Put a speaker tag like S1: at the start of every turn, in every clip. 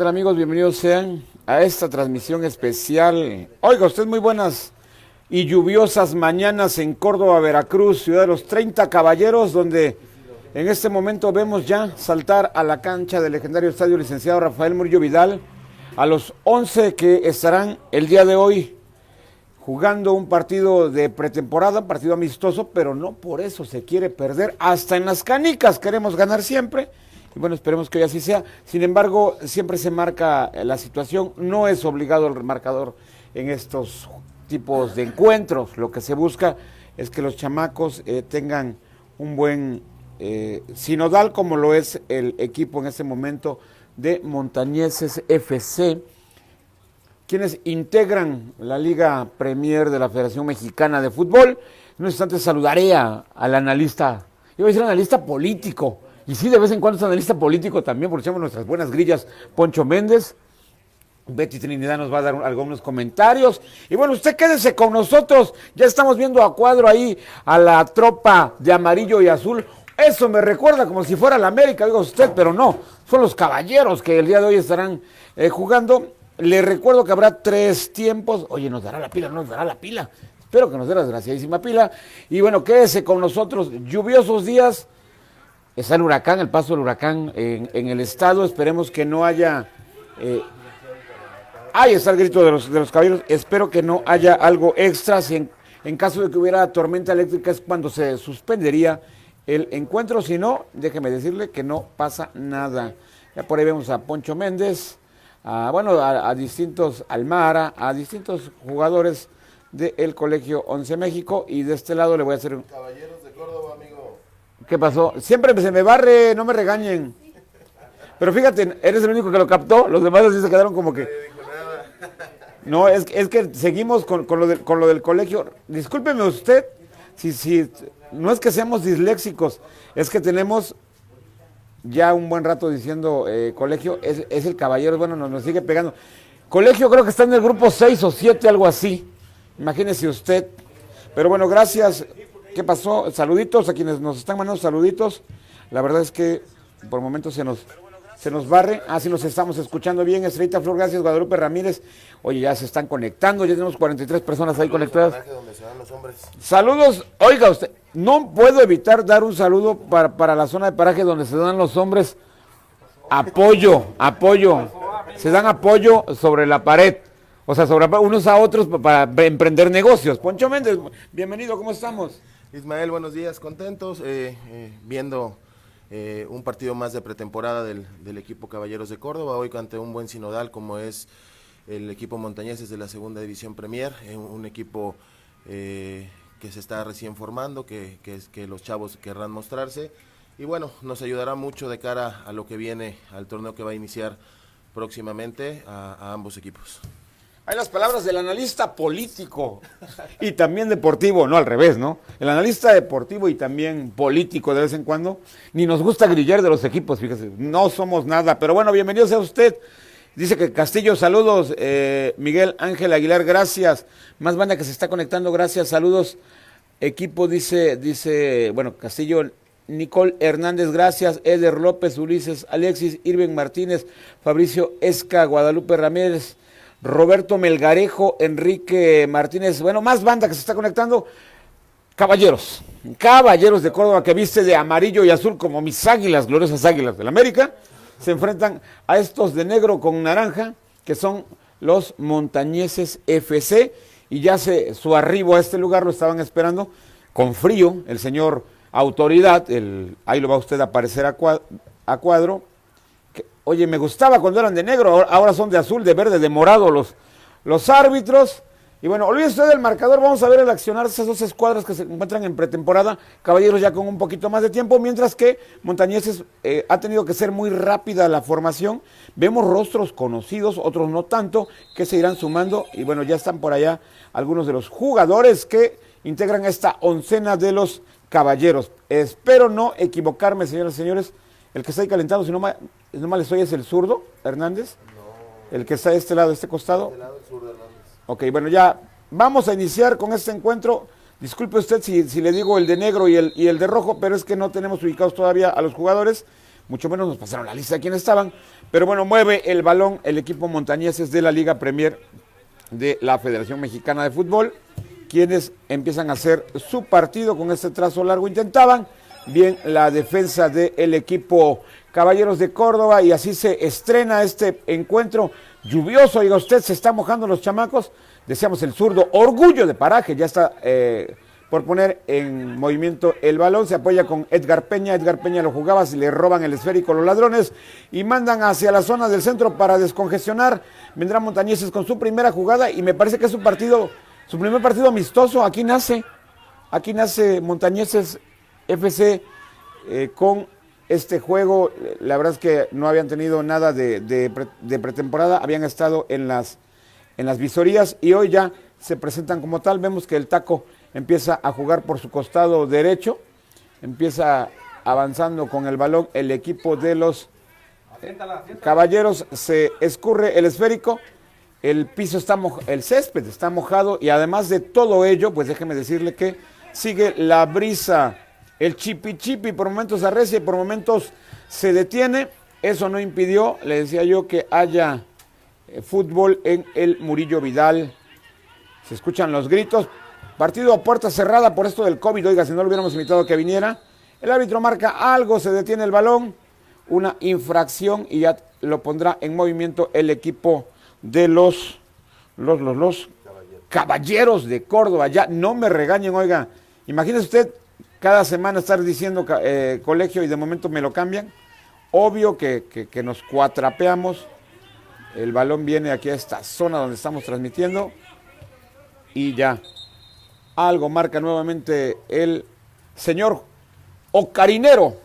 S1: tal amigos? Bienvenidos sean a esta transmisión especial. Oiga usted, muy buenas y lluviosas mañanas en Córdoba, Veracruz, ciudad de los 30 caballeros, donde en este momento vemos ya saltar a la cancha del legendario estadio licenciado Rafael Murillo Vidal a los 11 que estarán el día de hoy jugando un partido de pretemporada, partido amistoso, pero no por eso se quiere perder. Hasta en las canicas queremos ganar siempre. Y bueno, esperemos que hoy así sea. Sin embargo, siempre se marca la situación. No es obligado el marcador en estos tipos de encuentros. Lo que se busca es que los chamacos tengan un buen sinodal, como lo es el equipo en este momento de Montañeses FC, quienes integran la Liga Premier de la Federación Mexicana de Fútbol. En un instante saludaré al analista, iba a decir analista político, y sí, de vez en cuando es analista político también, porque echamos nuestras buenas grillas, Poncho Méndez. Betty Trinidad nos va a dar algunos comentarios. Y bueno, usted quédese con nosotros, ya estamos viendo a cuadro ahí a la tropa de amarillo y azul. Eso me recuerda como si fuera la América, digo usted, pero no, son los caballeros que el día de hoy estarán jugando. Le recuerdo que habrá 3 tiempos. Oye, ¿nos dará la pila? ¿No nos dará la pila? Espero que nos dé la desgraciadísima pila. Y bueno, quédese con nosotros. Lluviosos días. Está el huracán, el paso del huracán en el estado. Esperemos que no haya... ahí está el grito de los caballeros. Espero que no haya algo extra. Si en caso de que hubiera tormenta eléctrica es cuando se suspendería el encuentro. Si no, déjeme decirle que no pasa nada. Ya por ahí vemos a Poncho Méndez. A distintos Almara, a distintos jugadores del Colegio 11 México, y de este lado le voy a hacer un...
S2: Caballeros de Córdoba, amigo.
S1: ¿Qué pasó? Siempre se me barre, no me regañen. Pero fíjate, eres el único que lo captó, los demás así se quedaron como que... No, es que seguimos con lo del colegio. Discúlpeme usted, si no es que seamos disléxicos, es que tenemos... ya un buen rato diciendo colegio, es el caballero, bueno, nos sigue pegando. Colegio creo que está en el grupo 6 o 7, algo así, imagínese usted. Pero bueno, gracias. ¿Qué pasó? Saluditos a quienes nos están mandando saluditos. La verdad es que por momentos se nos barre. Sí, nos estamos escuchando bien. Estrellita Flor, gracias. Guadalupe Ramírez. Oye, ya se están conectando, ya tenemos 43 personas ahí conectadas.
S2: Donde se dan los hombres.
S1: Saludos, oiga usted, no puedo evitar dar un saludo para la zona de paraje donde se dan los hombres. Apoyo, se dan apoyo sobre la pared, o sea, sobre unos a otros para emprender negocios. Poncho Méndez, bienvenido, ¿cómo estamos?
S2: Ismael, buenos días, contentos, viendo un partido más de pretemporada del equipo Caballeros de Córdoba, hoy ante un buen sinodal como es el equipo Montañeses de la Segunda División Premier, un equipo que se está recién formando, que los chavos querrán mostrarse, y bueno, nos ayudará mucho de cara a lo que viene, al torneo que va a iniciar próximamente a ambos equipos.
S1: Hay las palabras del analista político y también deportivo, no al revés, ¿no? El analista deportivo y también político de vez en cuando. Ni nos gusta grillar de los equipos, fíjese, no somos nada, pero bueno, bienvenido sea usted. Dice que Castillo, saludos. Miguel Ángel Aguilar, gracias. Más banda que se está conectando, gracias, saludos. Equipo, dice, bueno, Castillo, Nicole Hernández, gracias. Eder López, Ulises, Alexis, Irving Martínez, Fabricio Esca, Guadalupe Ramírez, Roberto Melgarejo, Enrique Martínez. Bueno, más banda que se está conectando. Caballeros de Córdoba, que viste de amarillo y azul como mis águilas, gloriosas águilas del América, se enfrentan a estos de negro con naranja, que son los Montañeses FC, y ya su arribo a este lugar lo estaban esperando con frío, el señor autoridad, ahí lo va usted a aparecer a cuadro. Oye, me gustaba cuando eran de negro, ahora son de azul, de verde, de morado los árbitros. Y bueno, olvídese usted del marcador, vamos a ver el accionar de esas 2 escuadras que se encuentran en pretemporada. Caballeros ya con un poquito más de tiempo, mientras que Montañeses ha tenido que ser muy rápida la formación. Vemos rostros conocidos, otros no tanto, que se irán sumando. Y bueno, ya están por allá algunos de los jugadores que integran esta oncena de los Caballeros. Espero no equivocarme, señoras y señores. El que está ahí calentando, si no mal estoy, es el zurdo, Hernández. No. El que está de este lado, de este costado. De este lado, el zurdo Hernández. Ok, bueno, ya vamos a iniciar con este encuentro. Disculpe usted si le digo el de negro y el de rojo, pero es que no tenemos ubicados todavía a los jugadores. mucho menos nos pasaron la lista de quienes estaban, pero bueno, mueve el balón el equipo montañeses de la Liga Premier de la Federación Mexicana de Fútbol, quienes empiezan a hacer su partido con este trazo largo, intentaban bien la defensa del equipo Caballeros de Córdoba y así se estrena este encuentro lluvioso. Oiga usted, se está mojando los chamacos, decíamos el zurdo, orgullo de Paraje, ya está por poner en movimiento el balón, se apoya con Edgar Peña lo jugaba, se le roban el esférico los ladrones y mandan hacia la zona del centro para descongestionar. Vendrán montañeses con su primera jugada y me parece que es su primer partido amistoso, aquí nace Montañeses FC con este juego. La verdad es que no habían tenido nada de pretemporada, habían estado en las visorías y hoy ya se presentan como tal. Vemos que el Taco empieza a jugar por su costado derecho, empieza avanzando con el balón el equipo de los Caballeros, se escurre el esférico, el piso el césped está mojado y además de todo ello, pues déjeme decirle que sigue la brisa, el chipi por momentos arrecia y por momentos se detiene. Eso no impidió, le decía yo, que haya fútbol en el Murillo Vidal. Se escuchan los gritos. Partido a puerta cerrada por esto del COVID. Oiga, si no lo hubiéramos invitado a que viniera. El árbitro marca algo, se detiene el balón, una infracción y ya lo pondrá en movimiento el equipo de los Caballeros de Córdoba. Ya no me regañen, oiga. Imagínese usted cada semana estar diciendo colegio y de momento me lo cambian. Obvio que nos cuatrapeamos. El balón viene aquí a esta zona donde estamos transmitiendo y ya. Algo marca nuevamente el señor Ocarinero.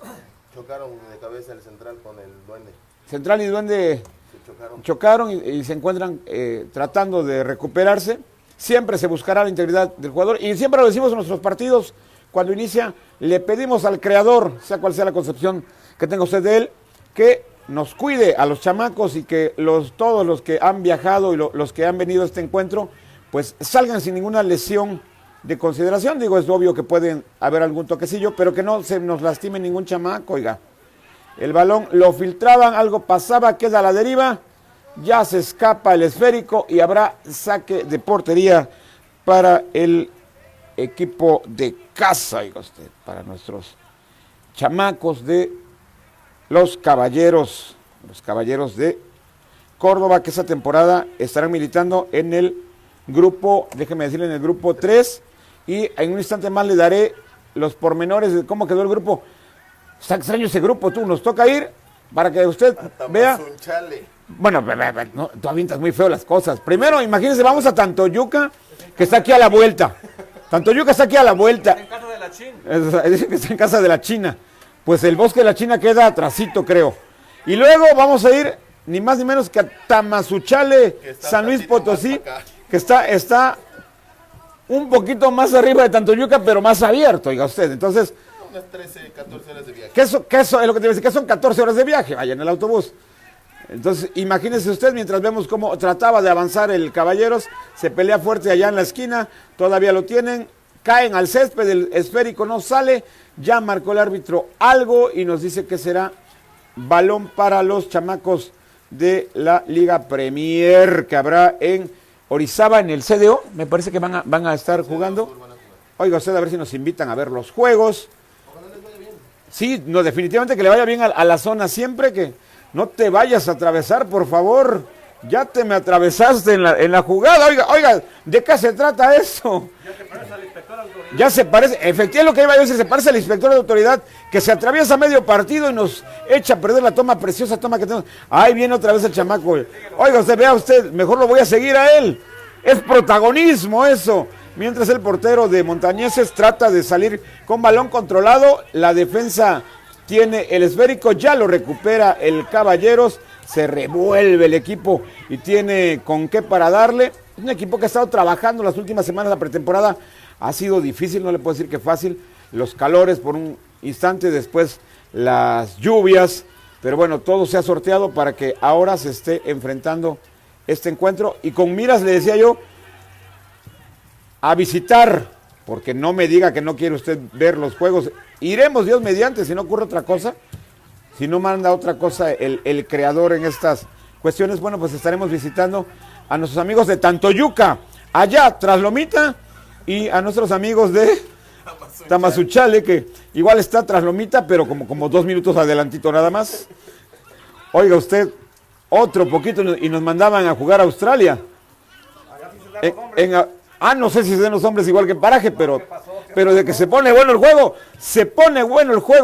S2: Chocaron de cabeza el central con el Duende.
S1: Central y Duende chocaron y se encuentran tratando de recuperarse. Siempre se buscará la integridad del jugador y siempre lo decimos en nuestros partidos. Cuando inicia, le pedimos al creador, sea cual sea la concepción que tenga usted de él, que nos cuide a los chamacos y que todos los que han viajado y los que han venido a este encuentro, pues salgan sin ninguna lesión de consideración. Digo, es obvio que pueden haber algún toquecillo, pero que no se nos lastime ningún chamaco, oiga. El balón lo filtraban, algo pasaba, queda a la deriva, ya se escapa el esférico y habrá saque de portería para el equipo de casa, oiga usted, para nuestros chamacos de los Caballeros de Córdoba, que esa temporada estarán militando en el grupo, déjeme decirle, en el grupo 3, y en un instante más le daré los pormenores de cómo quedó el grupo. Está extraño ese grupo, nos toca ir para que usted vea. Bueno, no, tú avientas muy feo las cosas. Primero, imagínense, vamos a Tantoyuca, que está aquí a la vuelta. Tantoyuca está aquí a la vuelta. En casa de la China. Dice que está en casa de la China. Pues el bosque de la China queda atrasito, creo. Y luego vamos a ir, ni más ni menos que a Tamazuchale, San Luis Potosí, que está un poquito más arriba de Tantoyuca, pero más abierto, oiga usted. Entonces,
S2: unas 13, 14 horas de viaje.
S1: ¿Qué eso es lo que te voy a decir? Que son 14 horas de viaje, vaya, en el autobús. Entonces, imagínese usted, mientras vemos cómo trataba de avanzar el Caballeros, se pelea fuerte allá en la esquina, todavía lo tienen, caen al césped, el esférico no sale, ya marcó el árbitro algo y nos dice que será balón para los chamacos de la Liga Premier, que habrá en Orizaba, en el CDO, me parece que van a estar jugando. Oiga usted, a ver si nos invitan a ver los juegos. Sí, no, definitivamente que le vaya bien a la zona, siempre que no te vayas a atravesar, por favor. Ya te me atravesaste en la jugada. Oiga, ¿de qué se trata eso? Ya se parece al inspector de autoridad. Ya se parece, efectivamente lo que iba a decir, se parece al inspector de autoridad que se atraviesa medio partido y nos echa a perder la preciosa toma que tenemos. Ahí viene otra vez el chamaco. Oiga, vea usted, mejor lo voy a seguir a él. Es protagonismo eso. Mientras el portero de Montañeses trata de salir con balón controlado, la defensa tiene el esférico, ya lo recupera el Caballeros, se revuelve el equipo y tiene con qué para darle. Es un equipo que ha estado trabajando las últimas semanas, la pretemporada ha sido difícil, no le puedo decir que fácil, los calores por un instante, después las lluvias, pero bueno, todo se ha sorteado para que ahora se esté enfrentando este encuentro y con miras, le decía yo, a visitar, porque no me diga que no quiere usted ver los juegos. Iremos, Dios mediante, si no ocurre otra cosa. si no manda otra cosa el creador en estas cuestiones, bueno, pues estaremos visitando a nuestros amigos de Tantoyuca, allá tras Lomita, y a nuestros amigos de Tamazuchale, que igual está tras Lomita, pero como 2 minutos adelantito nada más. Oiga usted, otro poquito y nos mandaban a jugar a Australia. No sé si se den los hombres igual que en Paraje, pero de que se pone bueno el juego,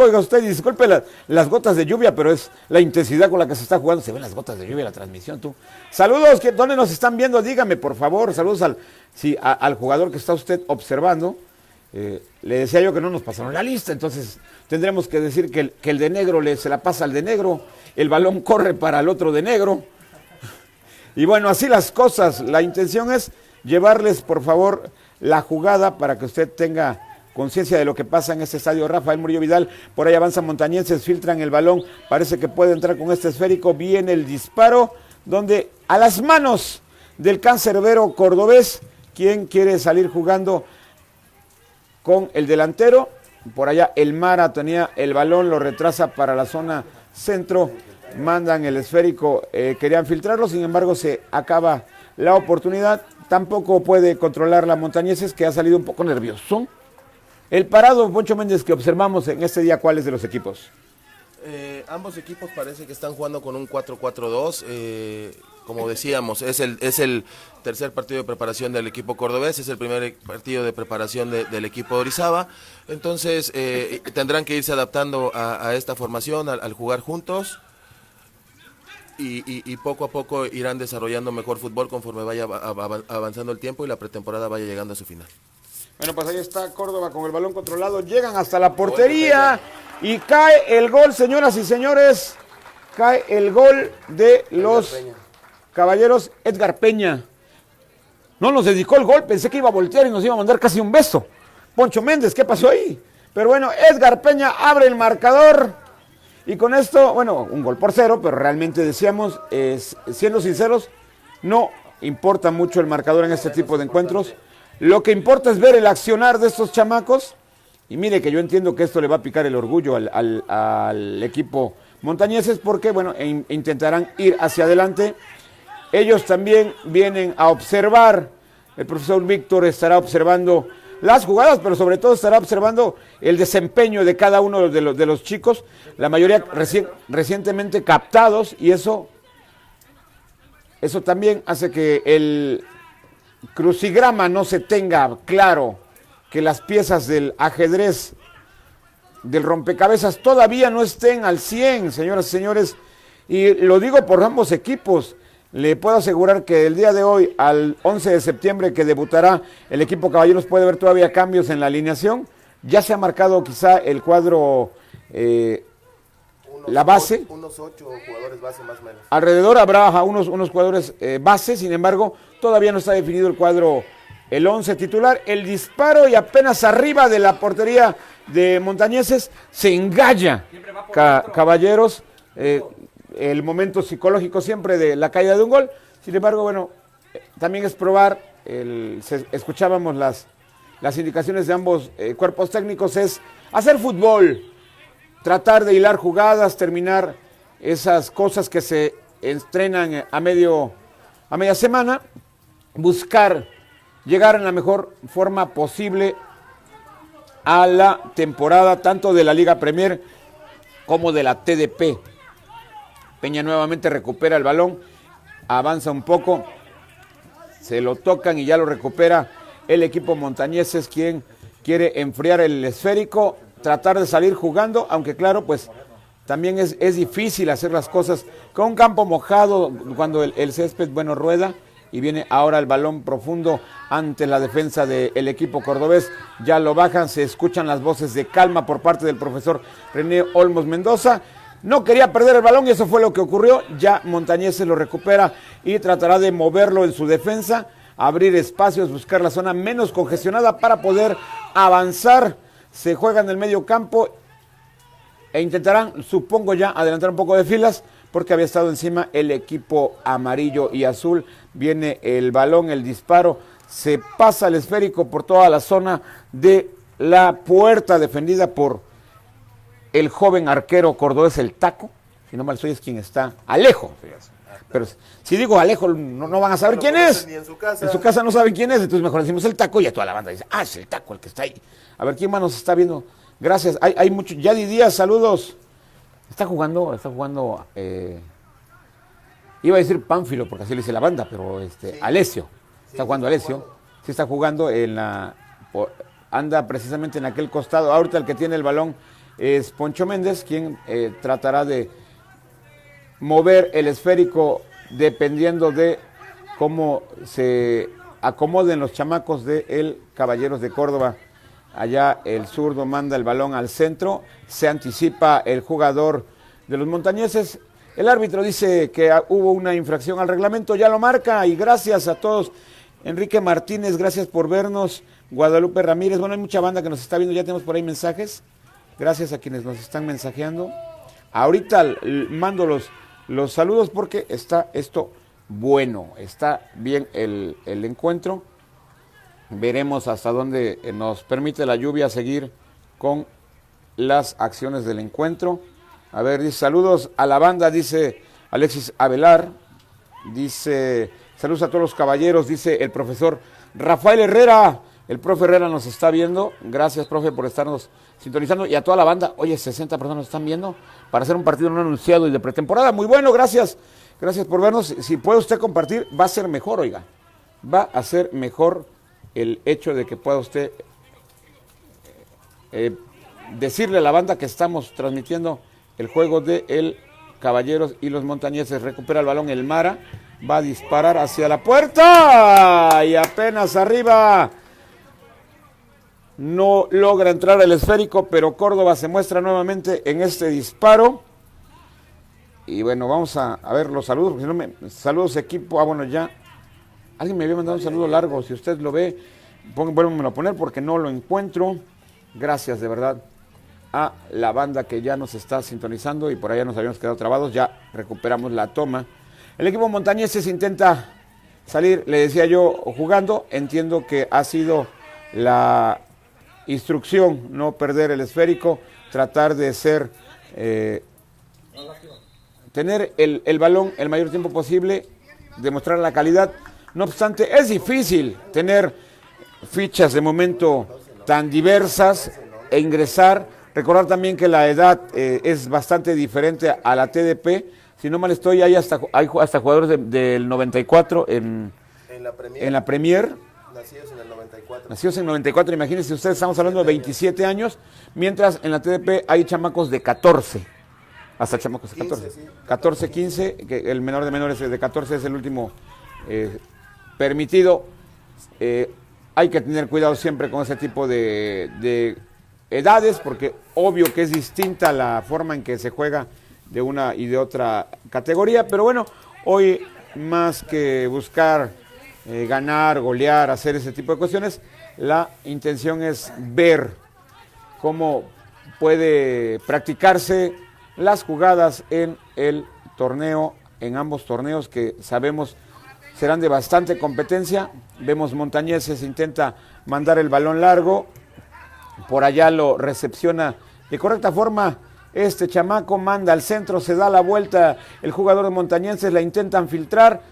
S1: oiga usted, y disculpe las gotas de lluvia, pero es la intensidad con la que se está jugando, se ven las gotas de lluvia en la transmisión, tú. Saludos, ¿dónde nos están viendo? Dígame, por favor, saludos al jugador que está usted observando. Le decía yo que no nos pasaron la lista, entonces tendremos que decir que el de negro se la pasa al de negro, el balón corre para el otro de negro, y bueno, así las cosas. La intención es llevarles, por favor, la jugada para que usted tenga conciencia de lo que pasa en este estadio. Rafael Murillo Vidal, por ahí avanzan montañeses, filtran el balón, parece que puede entrar con este esférico, viene el disparo, donde a las manos del cancerbero cordobés, quien quiere salir jugando con el delantero, por allá el Mara tenía el balón, lo retrasa para la zona centro, mandan el esférico, querían filtrarlo, sin embargo se acaba la oportunidad, tampoco puede controlar la Montañeses, que ha salido un poco nervioso. El parado, Poncho Méndez, que observamos en este día, ¿cuáles de los equipos?
S2: Ambos equipos parece que están jugando con un 4-4-2, como decíamos, es el tercer partido de preparación del equipo cordobés, es el primer partido de preparación del equipo de Orizaba, entonces tendrán que irse adaptando a esta formación, al jugar juntos, y poco a poco irán desarrollando mejor fútbol conforme vaya avanzando el tiempo y la pretemporada vaya llegando a su final.
S1: Bueno, pues ahí está Córdoba con el balón controlado, llegan hasta la portería y cae el gol, señoras y señores, cae el gol de los Caballeros. Edgar Peña no nos dedicó el gol, pensé que iba a voltear y nos iba a mandar casi un beso. Poncho Méndez, ¿qué pasó ahí? Pero bueno, Edgar Peña abre el marcador y con esto, bueno, 1-0, pero realmente decíamos, siendo sinceros, no importa mucho el marcador en este tipo de encuentros. Lo que importa es ver el accionar de estos chamacos. Y mire que yo entiendo que esto le va a picar el orgullo al equipo montañeses, porque bueno, intentarán ir hacia adelante. Ellos también vienen a observar. El profesor Víctor estará observando las jugadas, pero sobre todo estará observando el desempeño de cada uno de los chicos, la mayoría recientemente captados, y eso también hace que el crucigrama no se tenga claro, que las piezas del ajedrez, del rompecabezas, todavía no estén al 100, señoras y señores, y lo digo por ambos equipos. Le puedo asegurar que el día de hoy, al 11 de septiembre, que debutará el equipo Caballeros, puede haber todavía cambios en la alineación. Ya se ha marcado quizá el cuadro, la base.
S2: Unos 8 jugadores base más o menos.
S1: Alrededor habrá unos jugadores base, sin embargo, todavía no está definido el cuadro, el 11 titular. El disparo y apenas arriba de la portería de Montañeses se engalla Caballeros. El momento psicológico siempre de la caída de un gol. Sin embargo, bueno, también es probar, escuchábamos las indicaciones de ambos cuerpos técnicos, es hacer fútbol, tratar de hilar jugadas, terminar esas cosas que se estrenan a media semana, buscar llegar en la mejor forma posible a la temporada, tanto de la Liga Premier como de la TDP. Peña nuevamente recupera el balón, avanza un poco, se lo tocan y ya lo recupera el equipo montañeses, quien quiere enfriar el esférico, tratar de salir jugando, aunque claro, pues también es difícil hacer las cosas con un campo mojado cuando el césped, bueno, rueda, y viene ahora el balón profundo ante la defensa del equipo cordobés. Ya lo bajan, se escuchan las voces de calma por parte del profesor René Olmos Mendoza. No quería perder el balón y eso fue lo que ocurrió. Ya Montañeses lo recupera y tratará de moverlo en su defensa, abrir espacios, buscar la zona menos congestionada para poder avanzar. Se juega en el medio campo e intentarán, supongo ya, adelantar un poco de filas porque había estado encima el equipo amarillo y azul. Viene el balón, el disparo, se pasa el esférico por toda la zona de la puerta defendida por el joven arquero cordobés, el Taco, si no mal soy, es quien está, Alejo. Pero si digo Alejo, no van a saber quién es.
S2: Ni en su casa.
S1: En su casa no saben quién es, entonces mejor decimos el Taco y a toda la banda dice, es el Taco el que está ahí. A ver, ¿quién más nos está viendo? Gracias, hay mucho. Yadi Díaz, saludos. Está jugando, iba a decir Pánfilo, porque así le dice la banda, pero Alessio. Está jugando Alessio. Sí está jugando anda precisamente en aquel costado. Ahorita el que tiene el balón es Poncho Méndez, quien tratará de mover el esférico dependiendo de cómo se acomoden los chamacos de el Caballeros de Córdoba. Allá el zurdo manda el balón al centro, se anticipa el jugador de los montañeses. El árbitro dice que hubo una infracción al reglamento, ya lo marca, y gracias a todos. Enrique Martínez, gracias por vernos. Guadalupe Ramírez, bueno, hay mucha banda que nos está viendo, ya tenemos por ahí mensajes. Gracias a quienes nos están mensajeando. Ahorita mando los saludos porque está esto bueno, está bien el encuentro. Veremos hasta dónde nos permite la lluvia seguir con las acciones del encuentro. A ver, dice saludos a la banda, dice Alexis Avelar. Dice saludos a todos los caballeros, dice el profesor Rafael Herrera. El profe Herrera nos está viendo. Gracias, profe, por estarnos sintonizando. Y a toda la banda, oye, 60 personas nos están viendo para hacer un partido no anunciado y de pretemporada. Muy bueno, gracias. Gracias por vernos. Si puede usted compartir, va a ser mejor, oiga. Va a ser mejor el hecho de que pueda usted decirle a la banda que estamos transmitiendo el juego de el Caballeros y los Montañeses. Recupera el balón el Mara, va a disparar hacia la puerta y apenas arriba. No logra entrar el esférico, pero Córdoba se muestra nuevamente en este disparo. Y bueno, vamos a ver los saludos, porque si no saludos equipo. Bueno, ya alguien me había mandado un saludo largo, si usted lo ve, vuélvemelo a poner porque no lo encuentro. Gracias de verdad a la banda que ya nos está sintonizando y por allá nos habíamos quedado trabados, ya recuperamos la toma. El equipo montañeses intenta salir, le decía yo, jugando. Entiendo que ha sido la instrucción no perder el esférico, tratar de tener el balón el mayor tiempo posible, demostrar la calidad. No obstante, es difícil tener fichas de momento tan diversas e ingresar. Recordar también que la edad es bastante diferente a la TDP. Si no mal estoy, hay hasta jugadores del 94 en la Premier.
S2: Nacidos en el 94.
S1: Nacidos en 94, imagínense ustedes, estamos hablando de 27 años, mientras en la TDP hay chamacos de 14. Hasta chamacos de 14. 15, sí. 14, 15, que el menor de menores de 14 es el último permitido. Hay que tener cuidado siempre con ese tipo de edades, porque obvio que es distinta la forma en que se juega de una y de otra categoría, pero bueno, hoy más que buscar ganar, golear, hacer ese tipo de cuestiones, la intención es ver cómo puede practicarse las jugadas en el torneo, en ambos torneos que sabemos serán de bastante competencia. Vemos Montañeses intenta mandar el balón largo, por allá lo recepciona de correcta forma este chamaco, manda al centro, se da la vuelta el jugador de Montañeses, la intentan filtrar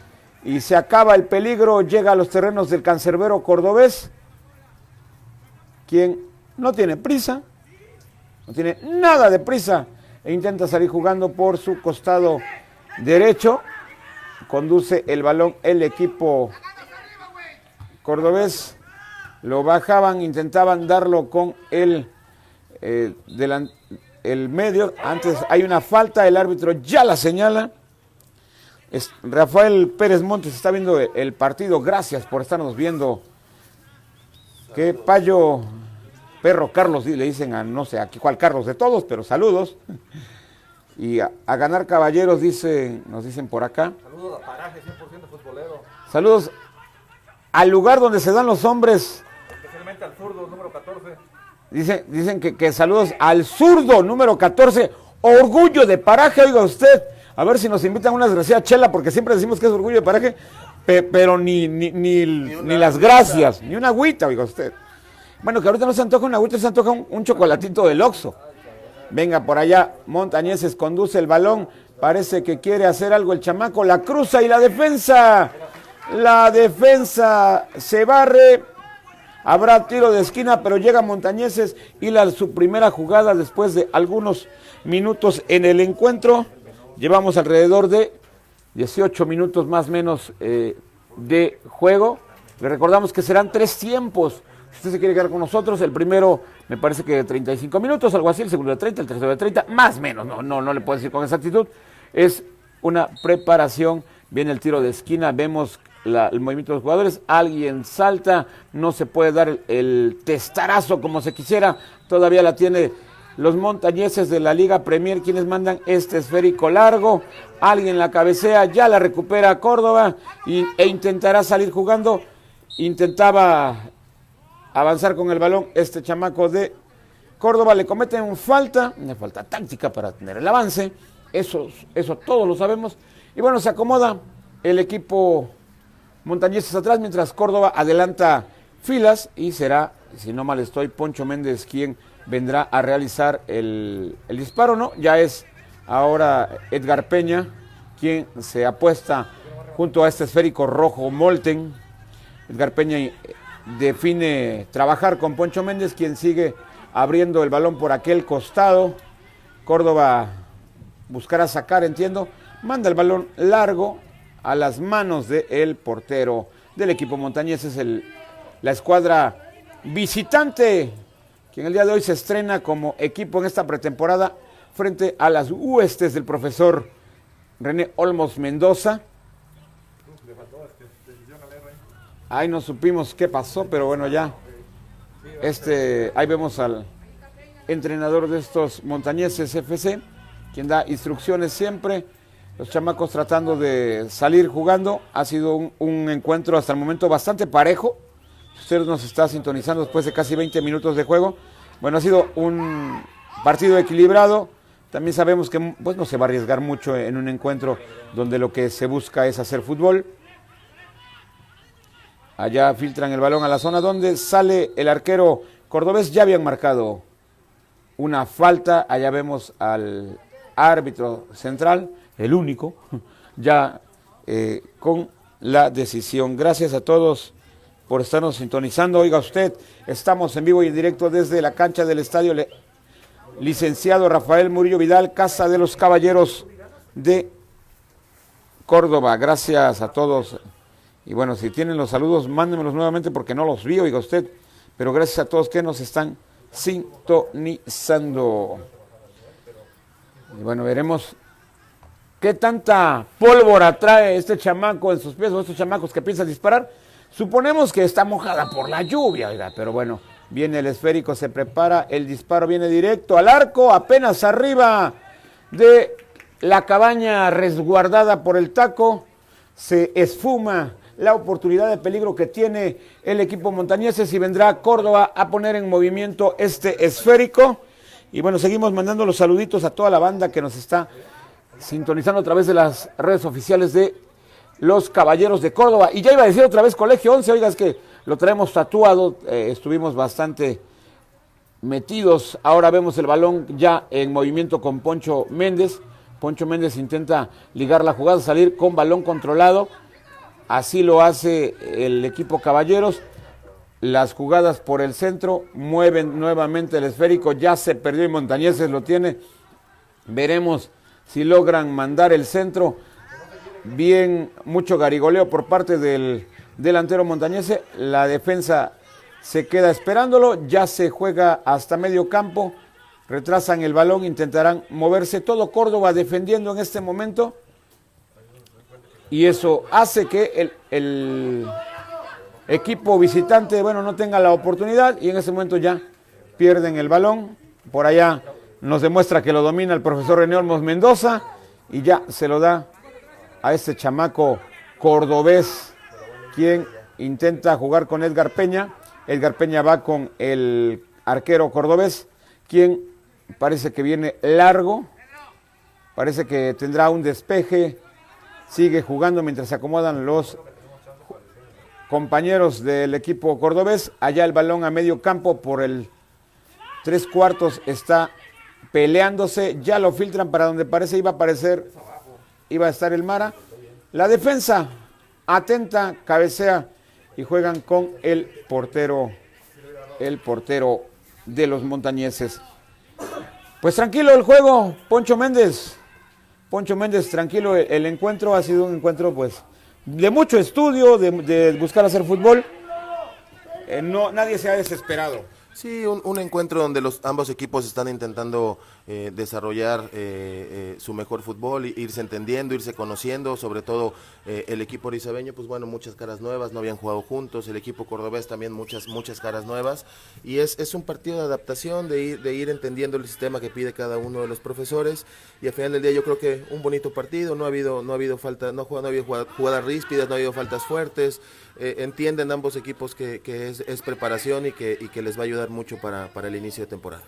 S1: y se acaba el peligro, llega a los terrenos del cancerbero cordobés, quien no tiene prisa, no tiene nada de prisa e intenta salir jugando por su costado derecho. Conduce el balón el equipo cordobés, lo bajaban, intentaban darlo con el medio. Antes hay una falta, el árbitro ya la señala. Rafael Pérez Montes está viendo el partido, gracias por estarnos viendo. Que Payo, perro Carlos, le dicen a no sé aquí cuál Carlos de todos, pero saludos. Y a ganar caballeros, nos dicen por acá.
S3: Saludos a Paraje, 100% futbolero.
S1: Saludos al lugar donde se dan los hombres.
S3: Especialmente al zurdo, número 14.
S1: Dicen que saludos al zurdo, número 14. Orgullo de Paraje, oiga usted. A ver si nos invitan a una desgraciada chela, porque siempre decimos que es orgullo de Paraje, pero ni las gracias, ni una agüita, oiga usted. Bueno, que ahorita no se antoja una agüita, se antoja un chocolatito del Oxxo. Venga por allá, Montañeses conduce el balón, parece que quiere hacer algo el chamaco, la cruza y la defensa se barre, habrá tiro de esquina, pero llega Montañeses y su primera jugada después de algunos minutos en el encuentro. Llevamos alrededor de 18 minutos más o menos de juego. Le recordamos que serán 3 tiempos. Si usted se quiere quedar con nosotros, el primero me parece que de 35 minutos, algo así, el segundo de 30, el tercero de 30, más o menos, no le puedo decir con exactitud. Es una preparación, viene el tiro de esquina, vemos el movimiento de los jugadores, alguien salta, no se puede dar el testarazo como se quisiera, todavía la tiene los montañeses de la Liga Premier, quienes mandan este esférico largo, alguien la cabecea, ya la recupera Córdoba e intentará salir jugando, intentaba avanzar con el balón este chamaco de Córdoba, le cometen una falta táctica para tener el avance, eso todos lo sabemos, y bueno, se acomoda el equipo montañeses atrás, mientras Córdoba adelanta filas, y será, si no mal estoy, Poncho Méndez quien vendrá a realizar el disparo, ¿no? Ya es ahora Edgar Peña quien se apuesta junto a este esférico rojo Molten. Edgar Peña define trabajar con Poncho Méndez, quien sigue abriendo el balón por aquel costado. Córdoba buscará sacar, entiendo, manda el balón largo a las manos del portero del equipo montañés. Es la escuadra visitante, quien el día de hoy se estrena como equipo en esta pretemporada frente a las huestes del profesor René Olmos Mendoza. Ahí no supimos qué pasó, pero bueno, ya. Ahí vemos al entrenador de estos montañeses FC, quien da instrucciones siempre. Los chamacos tratando de salir jugando. Ha sido un encuentro hasta el momento bastante parejo. Si usted nos está sintonizando después de casi 20 minutos de juego, bueno, ha sido un partido equilibrado. También sabemos que pues, no se va a arriesgar mucho en un encuentro donde lo que se busca es hacer fútbol. Allá filtran el balón a la zona donde sale el arquero cordobés. Ya habían marcado una falta. Allá vemos al árbitro central, el único, ya con la decisión. Gracias a todos por estarnos sintonizando. Oiga usted, estamos en vivo y en directo desde la cancha del estadio Licenciado Rafael Murillo Vidal, Casa de los Caballeros de Córdoba. Gracias a todos. Y bueno, si tienen los saludos, mándenmelos nuevamente porque no los vi, oiga usted. Pero gracias a todos que nos están sintonizando. Y bueno, veremos qué tanta pólvora trae este chamaco en sus pies, o estos chamacos que piensan disparar. Suponemos que está mojada por la lluvia, oiga, pero bueno, viene el esférico, se prepara, el disparo viene directo al arco, apenas arriba de la cabaña resguardada por el taco, se esfuma la oportunidad de peligro que tiene el equipo montañeses y vendrá Córdoba a poner en movimiento este esférico. Y bueno, seguimos mandando los saluditos a toda la banda que nos está sintonizando a través de las redes oficiales de los Caballeros de Córdoba. Y ya iba a decir otra vez Colegio 11, oiga, es que lo traemos tatuado, estuvimos bastante metidos. Ahora vemos el balón ya en movimiento con Poncho Méndez. Poncho Méndez intenta ligar la jugada, salir con balón controlado. Así lo hace el equipo Caballeros. Las jugadas por el centro, mueven nuevamente el esférico, ya se perdió y Montañeses lo tiene. Veremos si logran mandar el centro. Bien, mucho garigoleo por parte del delantero montañese. La defensa se queda esperándolo, ya se juega hasta medio campo. Retrasan el balón, intentarán moverse. Todo Córdoba defendiendo en este momento. Y eso hace que el equipo visitante, bueno, no tenga la oportunidad y en ese momento ya pierden el balón. Por allá nos demuestra que lo domina el profesor René Olmos Mendoza y ya se lo da a este chamaco cordobés, quien intenta jugar con Edgar Peña. Edgar Peña va con el arquero cordobés, quien parece que viene largo, parece que tendrá un despeje, sigue jugando mientras se acomodan los compañeros del equipo cordobés. Allá el balón a medio campo por el 3/4 está peleándose, ya lo filtran para donde parece iba a estar el Mara. La defensa atenta, cabecea y juegan con el portero de los montañeses. Pues tranquilo el juego, Poncho Méndez, tranquilo, el encuentro ha sido un encuentro pues de mucho estudio, de buscar hacer fútbol. Nadie se ha desesperado.
S2: Sí, un encuentro donde ambos equipos están intentando desarrollar su mejor fútbol, irse entendiendo, irse conociendo, sobre todo el equipo orizabeño, pues bueno, muchas caras nuevas, no habían jugado juntos, el equipo cordobés también muchas caras nuevas, y es un partido de adaptación, de ir entendiendo el sistema que pide cada uno de los profesores, y al final del día yo creo que un bonito partido, no ha habido falta, no ha habido jugadas ríspidas, no ha habido faltas fuertes, entienden ambos equipos que es preparación y que les va a ayudar mucho para el inicio de temporada.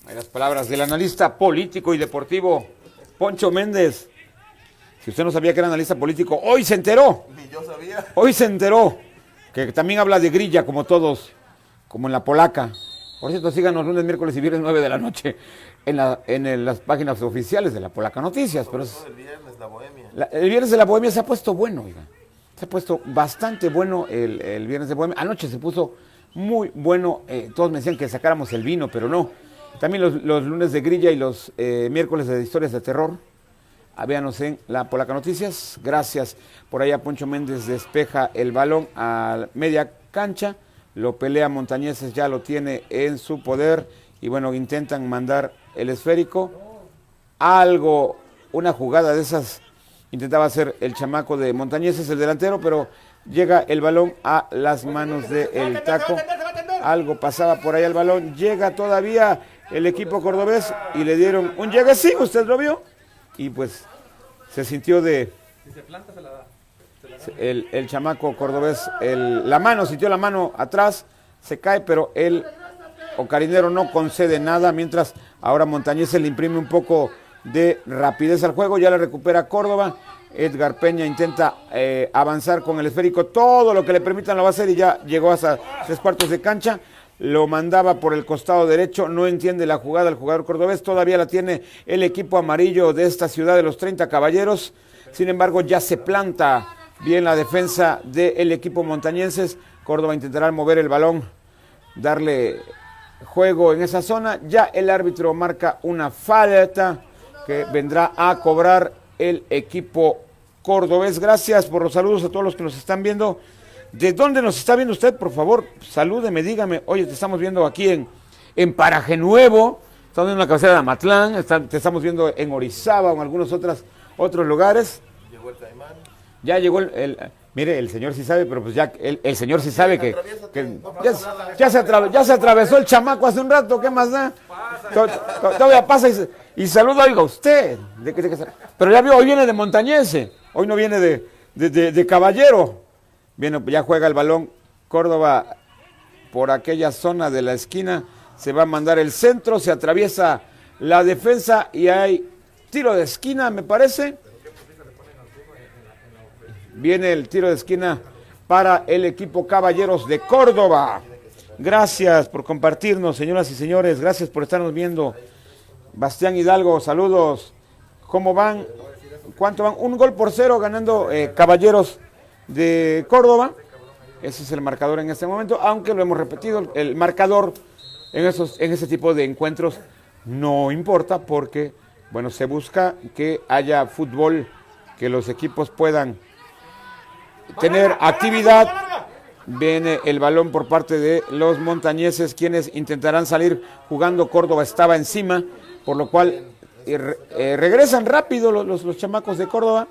S1: Hay las palabras del analista político y deportivo, Poncho Méndez. Si usted no sabía que era analista político, hoy se enteró.
S2: Ni yo sabía.
S1: Hoy se enteró que también habla de grilla, como todos, como en la polaca. Por cierto, síganos lunes, miércoles y viernes 9 de la noche en las páginas oficiales de la Polaca Noticias. Pero
S2: el viernes, la Bohemia.
S1: El viernes de la Bohemia se ha puesto bueno, oiga. Se ha puesto bastante bueno el viernes de Bohemia. Anoche se puso muy bueno. Todos me decían que sacáramos el vino, pero no. También los lunes de grilla y los miércoles de historias de terror. Véanos en la Polaca Noticias. Gracias. Por allá Poncho Méndez despeja el balón a media cancha. Lo pelea Montañeses, ya lo tiene en su poder. Y bueno, intentan mandar el esférico. Una jugada de esas intentaba hacer el chamaco de Montañeses, el delantero, pero llega el balón a las manos del Taco. Algo pasaba por ahí al balón. Llega todavía el equipo cordobés y le dieron un llegue, sí, usted lo vio. Y pues se sintió
S3: Si se planta, se la da.
S1: el chamaco cordobés, sintió la mano atrás, se cae, pero el Ocarinero no concede nada, mientras ahora Montañeses le imprime un poco de rapidez al juego, ya le recupera Córdoba. Edgar Peña intenta avanzar con el esférico, todo lo que le permitan lo va a hacer y ya llegó hasta 3/4 de cancha. Lo mandaba por el costado derecho, no entiende la jugada el jugador cordobés, todavía la tiene el equipo amarillo de esta ciudad de los 30 caballeros, sin embargo ya se planta bien la defensa del equipo montañenses. Córdoba intentará mover el balón, darle juego en esa zona, ya el árbitro marca una falta que vendrá a cobrar el equipo cordobés. Gracias por los saludos a todos los que nos están viendo. ¿De dónde nos está viendo usted? Por favor, salúdeme, dígame. Oye, te estamos viendo aquí en Paraje Nuevo, estamos viendo en la cabecera de Amatlán, te estamos viendo en Orizaba o en algunos otros lugares.
S2: Llegó el Caimán.
S1: Ya llegó mire, el señor sí sabe, pero pues ya el señor sí sabe que ya se atravesó el chamaco hace un rato, ¿qué más da? Todavía pasa y saluda, oiga usted. Pero ya vio, hoy viene de montañense, hoy no viene de caballero. Ya juega el balón Córdoba por aquella zona de la esquina, se va a mandar el centro, se atraviesa la defensa y hay tiro de esquina, me parece. Viene el tiro de esquina para el equipo Caballeros de Córdoba. Gracias por compartirnos, señoras y señores, gracias por estarnos viendo. Bastián Hidalgo, saludos. ¿Cómo van? ¿Cuánto van? 1-0 ganando Caballeros de Córdoba. Ese es el marcador en este momento, aunque lo hemos repetido, el marcador en ese tipo de encuentros no importa porque, bueno, se busca que haya fútbol, que los equipos puedan tener actividad. Viene el balón por parte de los montañeses, quienes intentarán salir jugando. Córdoba estaba encima, por lo cual regresan rápido los chamacos de Córdoba.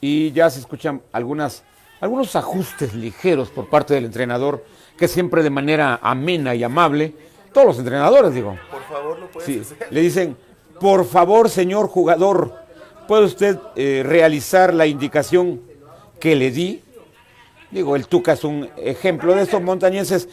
S1: Y ya se escuchan algunos ajustes ligeros por parte del entrenador, que siempre de manera amena y amable, todos los entrenadores, digo.
S2: Por favor, lo puedes hacer.
S1: Le dicen, por favor, señor jugador, ¿puede usted realizar la indicación que le di? Digo, el Tuca es un ejemplo de esto. Montañeses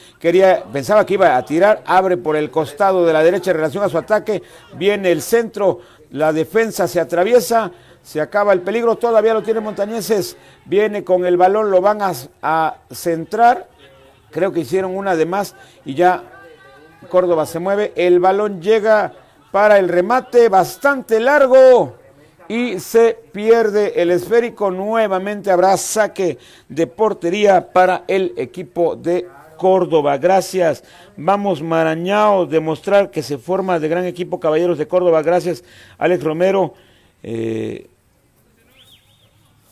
S1: pensaba que iba a tirar, abre por el costado de la derecha en relación a su ataque, viene el centro, la defensa se atraviesa, se acaba el peligro, todavía lo tiene Montañeses, viene con el balón, lo van a centrar, creo que hicieron una de más y ya Córdoba se mueve, el balón llega para el remate bastante largo y se pierde el esférico. Nuevamente habrá saque de portería para el equipo de Córdoba. Gracias, vamos Marañao, demostrar que se forma de gran equipo Caballeros de Córdoba. Gracias, Alex Romero.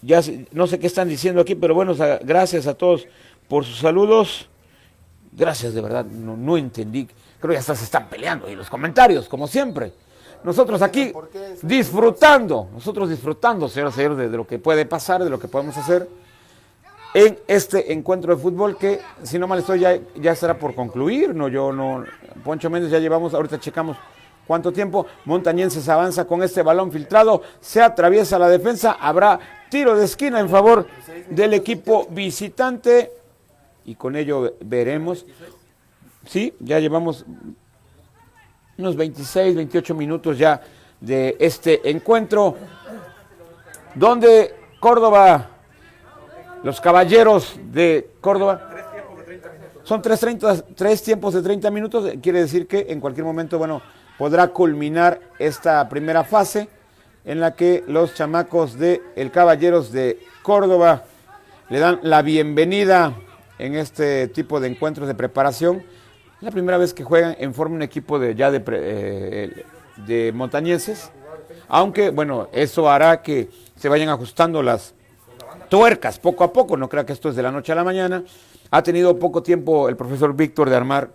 S1: Ya no sé qué están diciendo aquí, pero bueno, gracias a todos por sus saludos. Gracias, de verdad, no entendí. Creo que hasta se están peleando y los comentarios, como siempre. Nosotros aquí disfrutando, señoras y señores, de lo que puede pasar, de lo que podemos hacer en este encuentro de fútbol que, si no mal estoy, ya estará por concluir. Poncho Méndez, ya llevamos, ahorita checamos cuánto tiempo. Montañenses avanza con este balón filtrado, se atraviesa la defensa, habrá tiro de esquina en favor del equipo visitante y con ello veremos. Sí, ya llevamos unos 26, 28 minutos ya de este encuentro, donde Córdoba, los Caballeros de Córdoba, son tres tiempos de 30 minutos, quiere decir que en cualquier momento, bueno, podrá culminar esta primera fase en la que los chamacos de el Caballeros de Córdoba le dan la bienvenida en este tipo de encuentros de preparación. Es la primera vez que juegan en forma un equipo de montañeses, aunque bueno, eso hará que se vayan ajustando las tuercas poco a poco, no crea que esto es de la noche a la mañana. Ha tenido poco tiempo el profesor Víctor de armar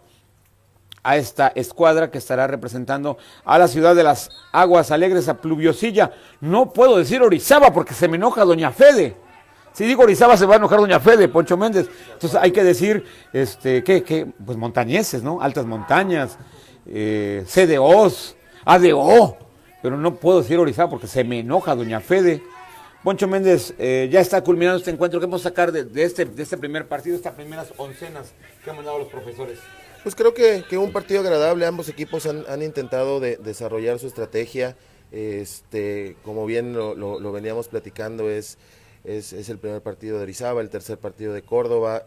S1: a esta escuadra que estará representando a la ciudad de las Aguas Alegres, a Pluviosilla. No puedo decir Orizaba porque se me enoja doña Fede. Si digo Orizaba se va a enojar doña Fede, Poncho Méndez. Entonces hay que decir, pues montañeses, ¿no? Altas montañas, CDOs, ADO, pero no puedo decir Orizaba porque se me enoja doña Fede. Poncho Méndez, ya está culminando este encuentro. ¿Qué vamos a sacar de este primer partido, estas primeras oncenas que han mandado los profesores?
S2: Pues creo que un partido agradable. Ambos equipos han intentado desarrollar su estrategia. Como bien lo veníamos platicando, es el primer partido de Orizaba, el tercer partido de Córdoba.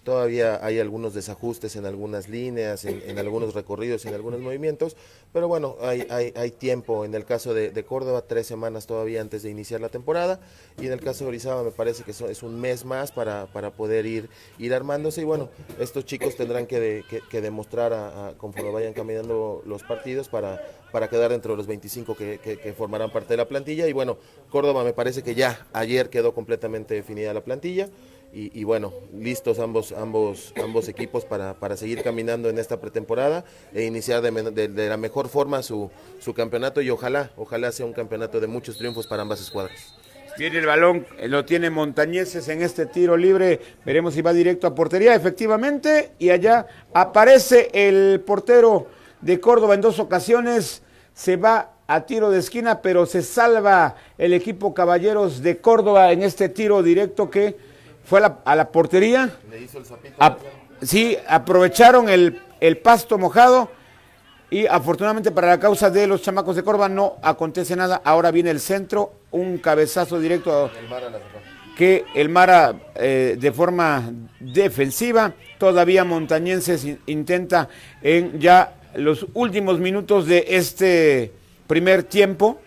S2: Todavía hay algunos desajustes en algunas líneas, en algunos recorridos, en algunos movimientos, pero bueno, hay tiempo. En el caso de Córdoba, 3 semanas todavía antes de iniciar la temporada, y en el caso de Orizaba me parece que es un mes más para poder ir armándose, y bueno, estos chicos tendrán que demostrar conforme vayan caminando los partidos para quedar dentro de los 25 que formarán parte de la plantilla. Y bueno, Córdoba me parece que ya ayer quedó completamente definida la plantilla. Y bueno, listos ambos equipos para seguir caminando en esta pretemporada e iniciar de la mejor forma su campeonato, y ojalá sea un campeonato de muchos triunfos para ambas escuadras.
S1: Viene el balón, lo tiene Montañeses en este tiro libre, veremos si va directo a portería, efectivamente, y allá aparece el portero de Córdoba en 2 ocasiones, se va a tiro de esquina, pero se salva el equipo Caballeros de Córdoba en este tiro directo que fue a la portería.
S2: Le hizo el zapito.
S1: Sí, aprovecharon el pasto mojado y afortunadamente para la causa de los chamacos de Córdoba no acontece nada. Ahora viene el centro, un cabezazo directo que el Mara de forma defensiva. Todavía Montañenses intenta en ya los últimos minutos de este primer tiempo.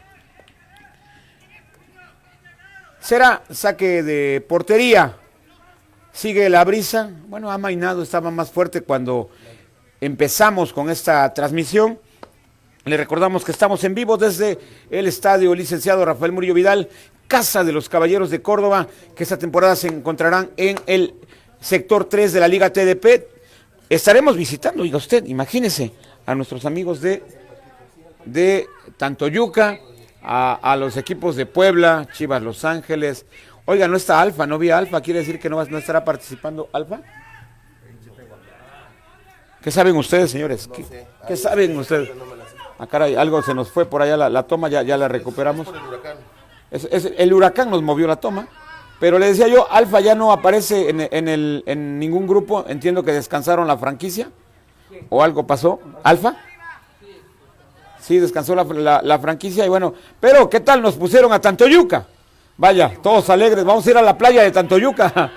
S1: Será saque de portería. Sigue la brisa. Bueno, amainado, estaba más fuerte cuando empezamos con esta transmisión. Le recordamos que estamos en vivo desde el estadio Licenciado Rafael Murillo Vidal, casa de los Caballeros de Córdoba, que esta temporada se encontrarán en el sector 3 de la Liga TDP. Estaremos visitando, oiga usted, imagínese, a nuestros amigos de Tantoyuca, a los equipos de Puebla, Chivas Los Ángeles. Oiga, no está Alfa, no vi a Alfa, ¿quiere decir que no estará participando Alfa? ¿Qué saben ustedes, señores? ¿Qué saben ustedes? Ah, caray, algo se nos fue por allá la toma, ya la recuperamos. El huracán nos movió la toma, pero le decía yo, Alfa ya no aparece en ningún grupo, entiendo que descansaron la franquicia, o algo pasó. ¿Alfa? Sí, descansó la franquicia y bueno, pero ¿qué tal nos pusieron a Tantoyuca? Vaya, todos alegres, vamos a ir a la playa de Tantoyuca.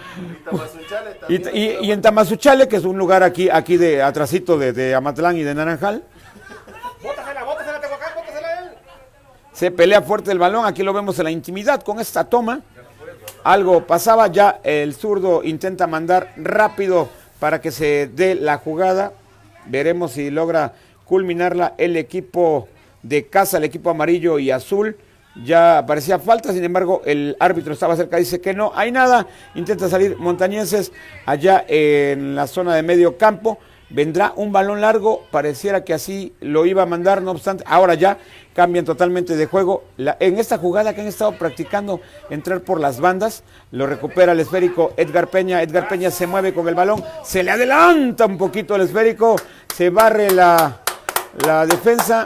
S1: Y en Tamazunchale, que es un lugar aquí de atrasito de Amatlán y de Naranjal.
S3: Bótasela, Tehuacán, bótasela él.
S1: Se pelea fuerte el balón, aquí lo vemos en la intimidad con esta toma. Algo pasaba, ya el zurdo intenta mandar rápido para que se dé la jugada. Veremos si logra culminarla el equipo de casa, el equipo amarillo y azul. Ya parecía falta, sin embargo el árbitro estaba cerca, dice que no hay nada, intenta salir Montañeses allá en la zona de medio campo, vendrá un balón largo, pareciera que así lo iba a mandar, no obstante, ahora ya cambian totalmente de juego, en esta jugada que han estado practicando entrar por las bandas, lo recupera el esférico Edgar Peña se mueve con el balón, se le adelanta un poquito el esférico, se barre la defensa,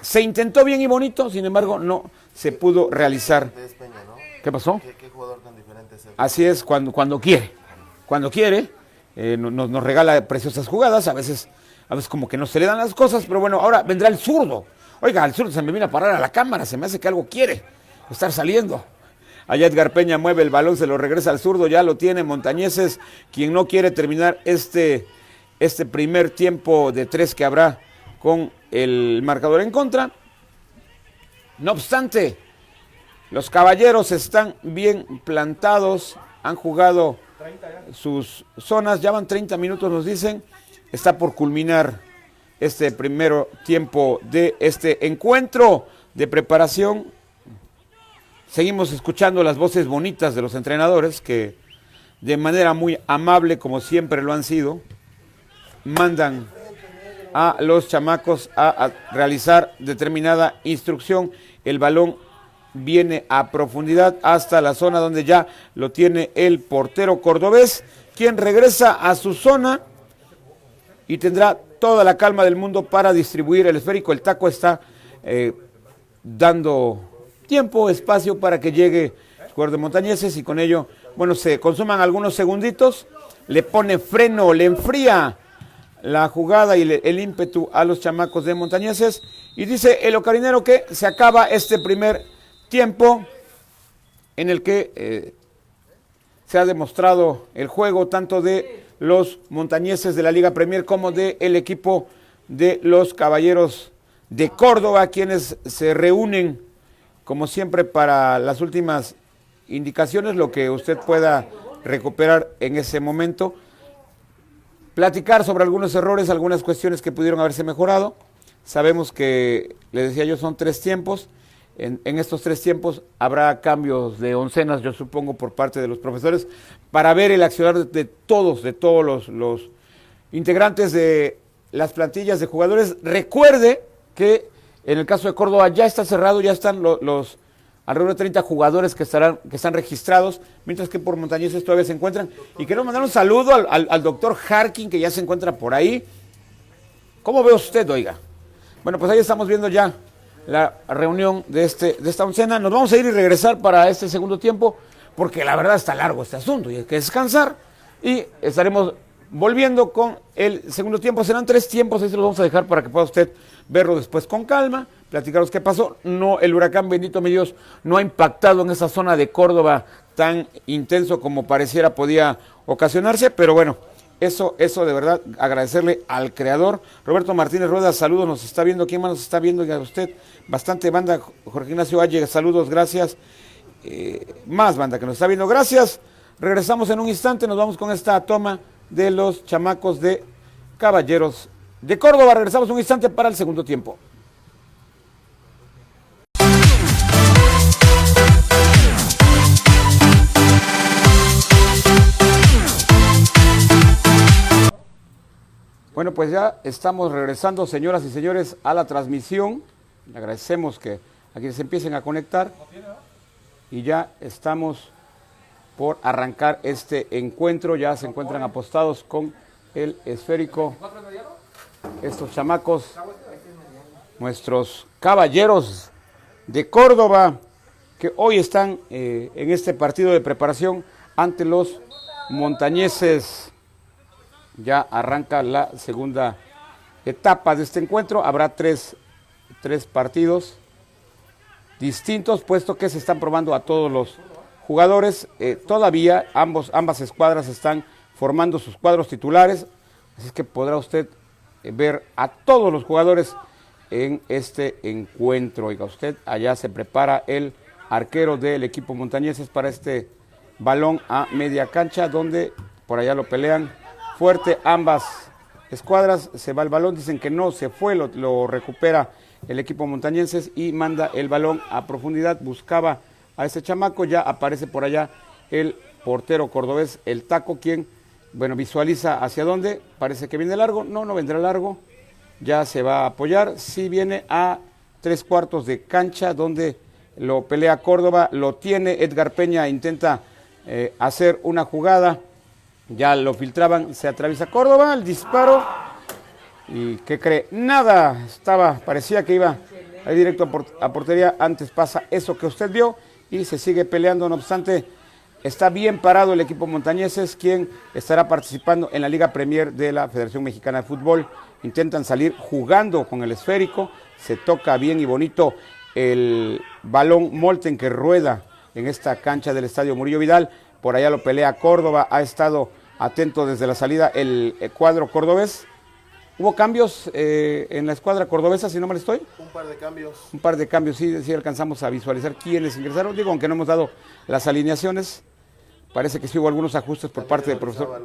S1: se intentó bien y bonito, sin embargo no se pudo realizar.
S2: Peña, ¿no?
S1: ¿Qué pasó?
S2: ¿Qué jugador tan diferente es él?
S1: Así es, cuando quiere, nos regala preciosas jugadas, a veces como que no se le dan las cosas, pero bueno, ahora vendrá el zurdo. Oiga, el zurdo se me viene a parar a la cámara, se me hace que algo quiere estar saliendo. Allá Edgar Peña mueve el balón, se lo regresa al zurdo, ya lo tiene Montañeses, quien no quiere terminar este primer tiempo de 3 que habrá con el marcador en contra. No obstante, los caballeros están bien plantados, han jugado sus zonas, ya van 30 minutos nos dicen, está por culminar este primer tiempo de este encuentro de preparación. Seguimos escuchando las voces bonitas de los entrenadores que de manera muy amable, como siempre lo han sido, mandan a los chamacos a realizar determinada instrucción. El balón viene a profundidad hasta la zona donde ya lo tiene el portero cordobés, quien regresa a su zona y tendrá toda la calma del mundo para distribuir el esférico. El taco está dando tiempo, espacio para que llegue el jugador de Montañeses y con ello, bueno, se consuman algunos segunditos, le pone freno, le enfría la jugada y el ímpetu a los chamacos de Montañeses y dice el ocarinero que se acaba este primer tiempo en el que se ha demostrado el juego tanto de los montañeses de la Liga Premier como del equipo de los Caballeros de Córdoba, quienes se reúnen como siempre para las últimas indicaciones, lo que usted pueda recuperar en ese momento. Platicar sobre algunos errores, algunas cuestiones que pudieron haberse mejorado. Sabemos que, les decía yo, son 3 tiempos. En estos 3 tiempos habrá cambios de oncenas, yo supongo, por parte de los profesores, para ver el accionar de todos los integrantes de las plantillas de jugadores. Recuerde que en el caso de Córdoba ya está cerrado, ya están los alrededor de 30 jugadores que están registrados, mientras que por Montañeses todavía se encuentran. Y quiero mandar un saludo al doctor Harkin, que ya se encuentra por ahí. ¿Cómo ve usted, oiga? Bueno, pues ahí estamos viendo ya la reunión de esta oncena. Nos vamos a ir y regresar para este segundo tiempo, porque la verdad está largo este asunto y hay que descansar. Y estaremos volviendo con el segundo tiempo. Serán 3 tiempos, ahí se los vamos a dejar para que pueda usted verlo después con calma, platicaros qué pasó. No, el huracán, bendito mi Dios, no ha impactado en esa zona de Córdoba tan intenso como pareciera podía ocasionarse, pero bueno, eso de verdad, agradecerle al creador. Roberto Martínez Rueda, saludos, nos está viendo. ¿Quién más nos está viendo? Ya usted, bastante banda. Jorge Ignacio Valle, saludos, gracias. Más banda que nos está viendo, gracias. Regresamos en un instante, nos vamos con esta toma de los chamacos de Caballeros de Córdoba. Regresamos un instante para el segundo tiempo. Bueno, pues ya estamos regresando, señoras y señores, a la transmisión. Le agradecemos que a quienes empiecen a conectar. Y ya estamos por arrancar este encuentro. Ya se encuentran apostados con el esférico estos chamacos, nuestros Caballeros de Córdoba, que hoy están en este partido de preparación ante los Montañeses. Ya arranca la segunda etapa de este encuentro. Habrá tres partidos distintos, puesto que se están probando a todos los jugadores. Todavía ambas escuadras están formando sus cuadros titulares, así que podrá usted ver a todos los jugadores en este encuentro. Oiga usted, allá se prepara el arquero del equipo montañeses para este balón a media cancha, donde por allá lo pelean fuerte ambas escuadras. Se va el balón, dicen que no se fue, lo recupera el equipo montañeses y manda el balón a profundidad. Buscaba a ese chamaco, ya aparece por allá el portero cordobés, el Taco, quien, bueno, visualiza hacia dónde, parece que viene largo, no vendrá largo, ya se va a apoyar, sí viene a 3/4 de cancha, donde lo pelea Córdoba, lo tiene Edgar Peña, intenta hacer una jugada, ya lo filtraban, se atraviesa Córdoba, el disparo, y ¿qué cree? Nada, parecía que iba ahí directo a portería, antes pasa eso que usted vio, y se sigue peleando, no obstante, está bien parado el equipo montañeses, quien estará participando en la Liga Premier de la Federación Mexicana de Fútbol. Intentan salir jugando con el esférico, se toca bien y bonito el balón Molten que rueda en esta cancha del Estadio Murillo Vidal. Por allá lo pelea Córdoba, ha estado atento desde la salida el cuadro cordobés. ¿Hubo cambios en la escuadra cordobesa, si no mal estoy?
S2: Un par de cambios.
S1: Un par de cambios, sí alcanzamos a visualizar quiénes ingresaron. Digo, aunque no hemos dado las alineaciones, parece que sí hubo algunos ajustes por parte del profesor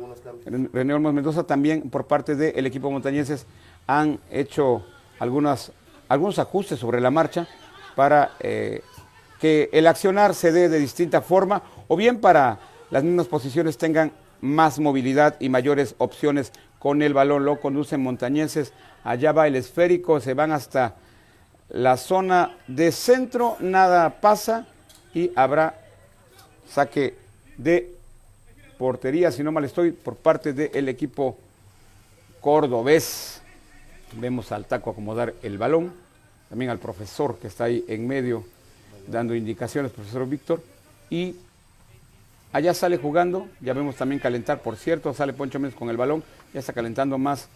S1: René Olmos Mendoza. También por parte del equipo montañeses han hecho algunos ajustes sobre la marcha para que el accionar se dé de distinta forma, o bien para las mismas posiciones tengan más movilidad y mayores opciones con el balón. Lo conducen montañeses, allá va el esférico, se van hasta la zona de centro, nada pasa y habrá saque de portería, si no mal estoy, por parte del equipo cordobés. Vemos al Taco acomodar el balón, también al profesor que está ahí en medio dando indicaciones, profesor Víctor, y allá sale jugando, ya vemos también calentar, por cierto, sale Poncho Méndez con el balón, ya está calentando más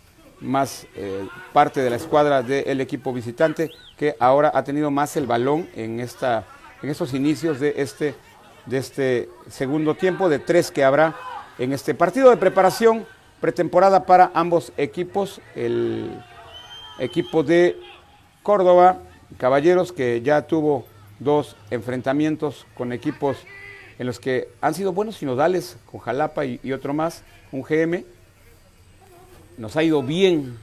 S1: parte de la escuadra del equipo visitante, que ahora ha tenido más el balón en estos inicios de este segundo tiempo, de 3 que habrá en este partido de preparación pretemporada para ambos equipos. El equipo de Córdoba, Caballeros, que ya tuvo 2 enfrentamientos con equipos en los que han sido buenos sinodales, con Jalapa y otro más, un GM. Nos ha ido bien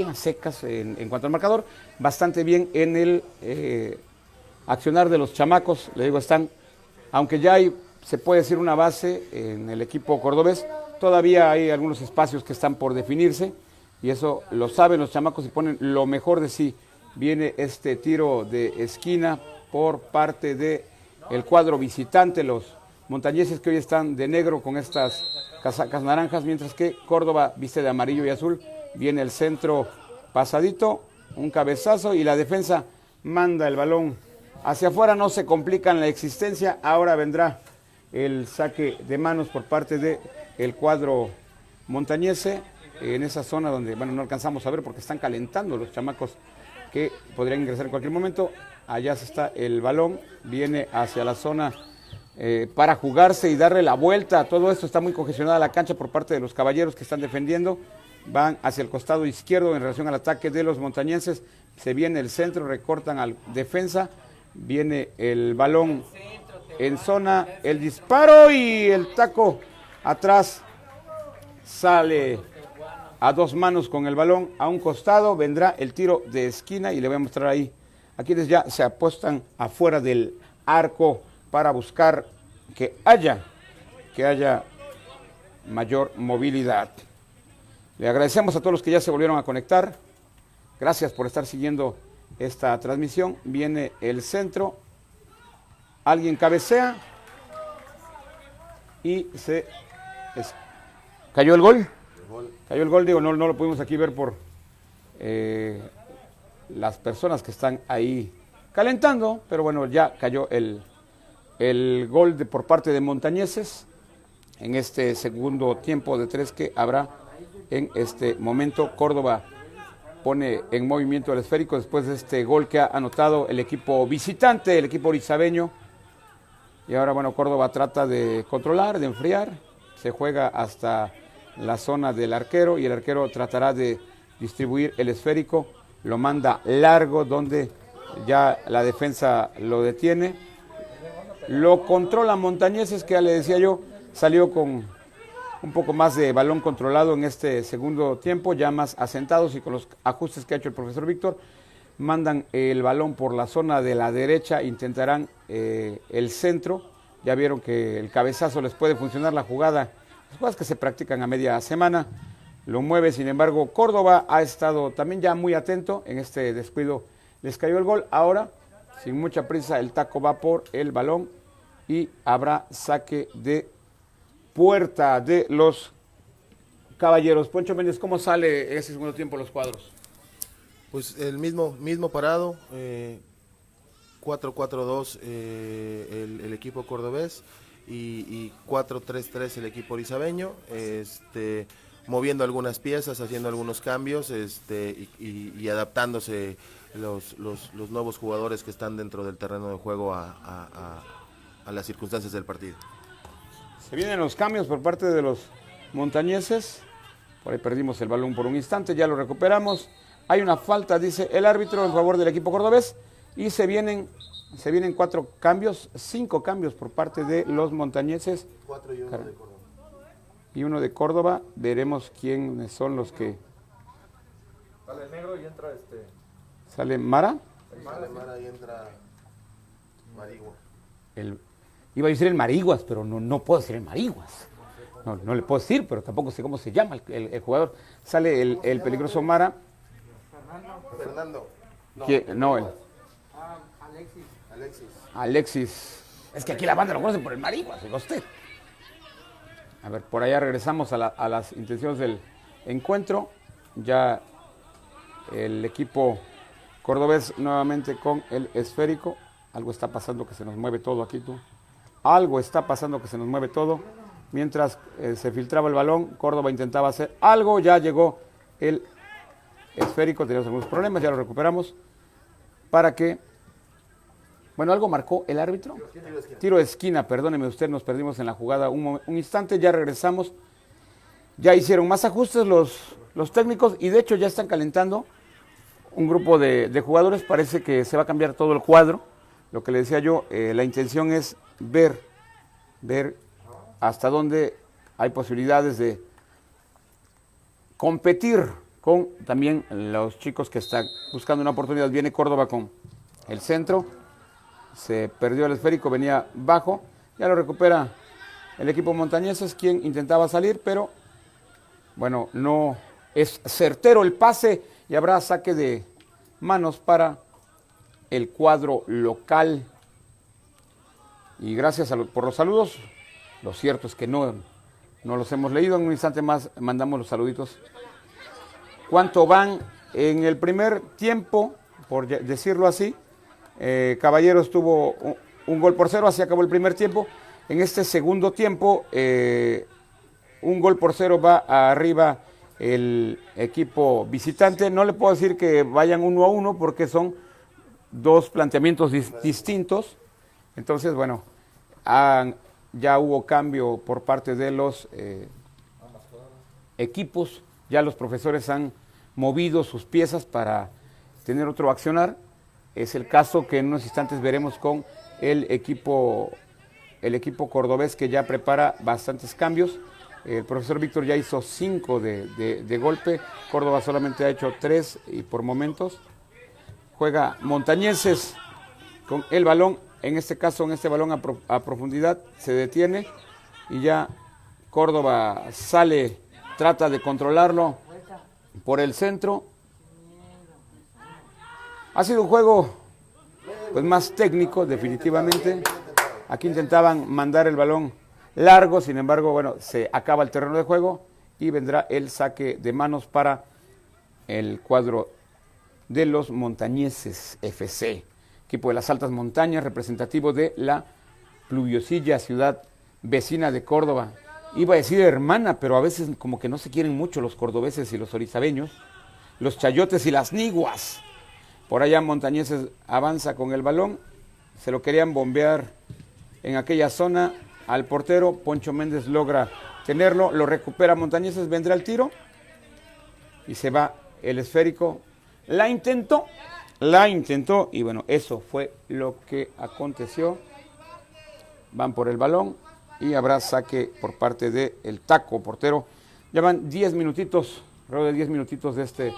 S1: a secas en cuanto al marcador, bastante bien en el accionar de los chamacos, le digo, están, aunque ya hay, se puede decir, una base en el equipo cordobés, todavía hay algunos espacios que están por definirse, y eso lo saben los chamacos y ponen lo mejor de sí. Viene este tiro de esquina por parte de el cuadro visitante, los montañeses, que hoy están de negro con estas casacas naranjas, mientras que Córdoba viste de amarillo y azul. Viene el centro pasadito, un cabezazo, y la defensa manda el balón hacia afuera, no se complican la existencia. Ahora vendrá el saque de manos por parte del cuadro montañese, en esa zona donde, bueno, no alcanzamos a ver porque están calentando los chamacos que podrían ingresar en cualquier momento. Allá está el balón, viene hacia la zona para jugarse y darle la vuelta. Todo esto está muy congestionada la cancha por parte de los caballeros que están defendiendo. Van hacia el costado izquierdo en relación al ataque de los montañenses. Se viene el centro, recortan al defensa. Viene el balón en zona, el disparo y el Taco atrás. Sale a 2 manos con el balón a un costado. Vendrá el tiro de esquina y le voy a mostrar ahí a quienes ya se apuestan afuera del arco para buscar que haya mayor movilidad. Le agradecemos a todos los que ya se volvieron a conectar. Gracias por estar siguiendo esta transmisión. Viene el centro, alguien cabecea y cayó el gol. Cayó el gol, digo, no lo pudimos aquí ver por las personas que están ahí calentando, pero bueno, ya cayó el gol por parte de montañeses en este segundo tiempo de 3 que habrá en este momento. Córdoba pone en movimiento el esférico después de este gol que ha anotado el equipo visitante, el equipo orizabeño. Y ahora, bueno, Córdoba trata de controlar, de enfriar. Se juega hasta la zona del arquero y el arquero tratará de distribuir el esférico. Lo manda largo donde ya la defensa lo detiene. Lo controla Montañeses, que ya le decía yo, salió con un poco más de balón controlado en este segundo tiempo, ya más asentados y con los ajustes que ha hecho el profesor Víctor. Mandan el balón por la zona de la derecha, intentarán el centro. Ya vieron que el cabezazo les puede funcionar, las jugadas que se practican a media semana. Lo mueve, sin embargo, Córdoba ha estado también ya muy atento. En este descuido les cayó el gol. Ahora, sin mucha prisa, el taco va por el balón y habrá saque de puerta de los Caballeros. Poncho Méndez, ¿cómo sale ese segundo tiempo los cuadros?
S2: Pues el mismo parado, 4-4-2 el equipo cordobés y 4-3-3 el equipo orizabeño, moviendo algunas piezas, haciendo algunos cambios y adaptándose los nuevos jugadores que están dentro del terreno de juego a las circunstancias del partido.
S1: Se vienen los cambios por parte de los montañeses. Por ahí perdimos el balón por un instante, ya lo recuperamos. Hay una falta, dice el árbitro, en favor del equipo cordobés. Y se vienen 5 cambios por parte de los montañeses.
S2: 4 y 1 de Córdoba.
S1: Y uno de Córdoba. Veremos quiénes son los que...
S3: Sale el negro y entra
S1: ¿Sale Mara?
S2: Sale Mara y entra Marigua.
S1: Iba a decir el Mariguas, pero no puedo decir el Mariguas. No le puedo decir, pero tampoco sé cómo se llama el jugador. Sale el peligroso Mara.
S2: Fernando.
S1: Alexis. Es que aquí la banda lo conoce por el Mariguas, diga usted. A ver, por allá regresamos a las intenciones del encuentro. Ya el equipo cordobés nuevamente con el esférico. Algo está pasando que se nos mueve todo aquí, tú. Algo está pasando que se nos mueve todo. Mientras se filtraba el balón, Córdoba intentaba hacer algo. Ya llegó el esférico, teníamos algunos problemas, ya lo recuperamos. Para que... Bueno, algo marcó el árbitro. Tiro de esquina, perdóneme usted, nos perdimos en la jugada un instante, ya regresamos. Ya hicieron más ajustes los técnicos y de hecho ya están calentando un grupo de jugadores. Parece que se va a cambiar todo el cuadro. Lo que le decía yo, la intención es ver hasta dónde hay posibilidades de competir con también los chicos que están buscando una oportunidad. Viene Córdoba con el centro. Se perdió el esférico, venía bajo, ya lo recupera el equipo montañeses, quien intentaba salir, pero bueno, no es certero el pase y habrá saque de manos para el cuadro local. Y gracias por los saludos. Lo cierto es que no los hemos leído. En un instante más mandamos los saluditos. ¿Cuánto van en el primer tiempo, por decirlo así? Caballeros tuvo un gol por 0, así acabó el primer tiempo. En este segundo tiempo, un gol por 0 va arriba el equipo visitante. No le puedo decir que vayan 1-1 porque son dos planteamientos distintos. Entonces, bueno, ya hubo cambio por parte de los equipos. Ya los profesores han movido sus piezas para tener otro accionar. Es el caso que en unos instantes veremos con el equipo cordobés, que ya prepara bastantes cambios. El profesor Víctor ya hizo 5 de golpe, Córdoba solamente ha hecho 3 y por momentos. Juega Montañeses con el balón, en este caso en este balón a profundidad se detiene y ya Córdoba sale, trata de controlarlo por el centro. Ha sido un juego pues más técnico, definitivamente. Aquí intentaban mandar el balón largo, sin embargo, bueno, se acaba el terreno de juego y vendrá el saque de manos para el cuadro de los Montañeses FC, equipo de las altas montañas, representativo de la pluviosilla ciudad vecina de Córdoba. Iba a decir hermana, pero a veces como que no se quieren mucho los cordobeses y los orizabeños. los chayotes y las niguas. Por allá Montañeses avanza con el balón, se lo querían bombear en aquella zona al portero, Poncho Méndez logra tenerlo, lo recupera Montañeses, vendrá el tiro y se va el esférico. La intentó y bueno, eso fue lo que aconteció. Van por el balón y habrá saque por parte del Taco, portero. Ya van 10 minutitos, alrededor de 10 minutitos de este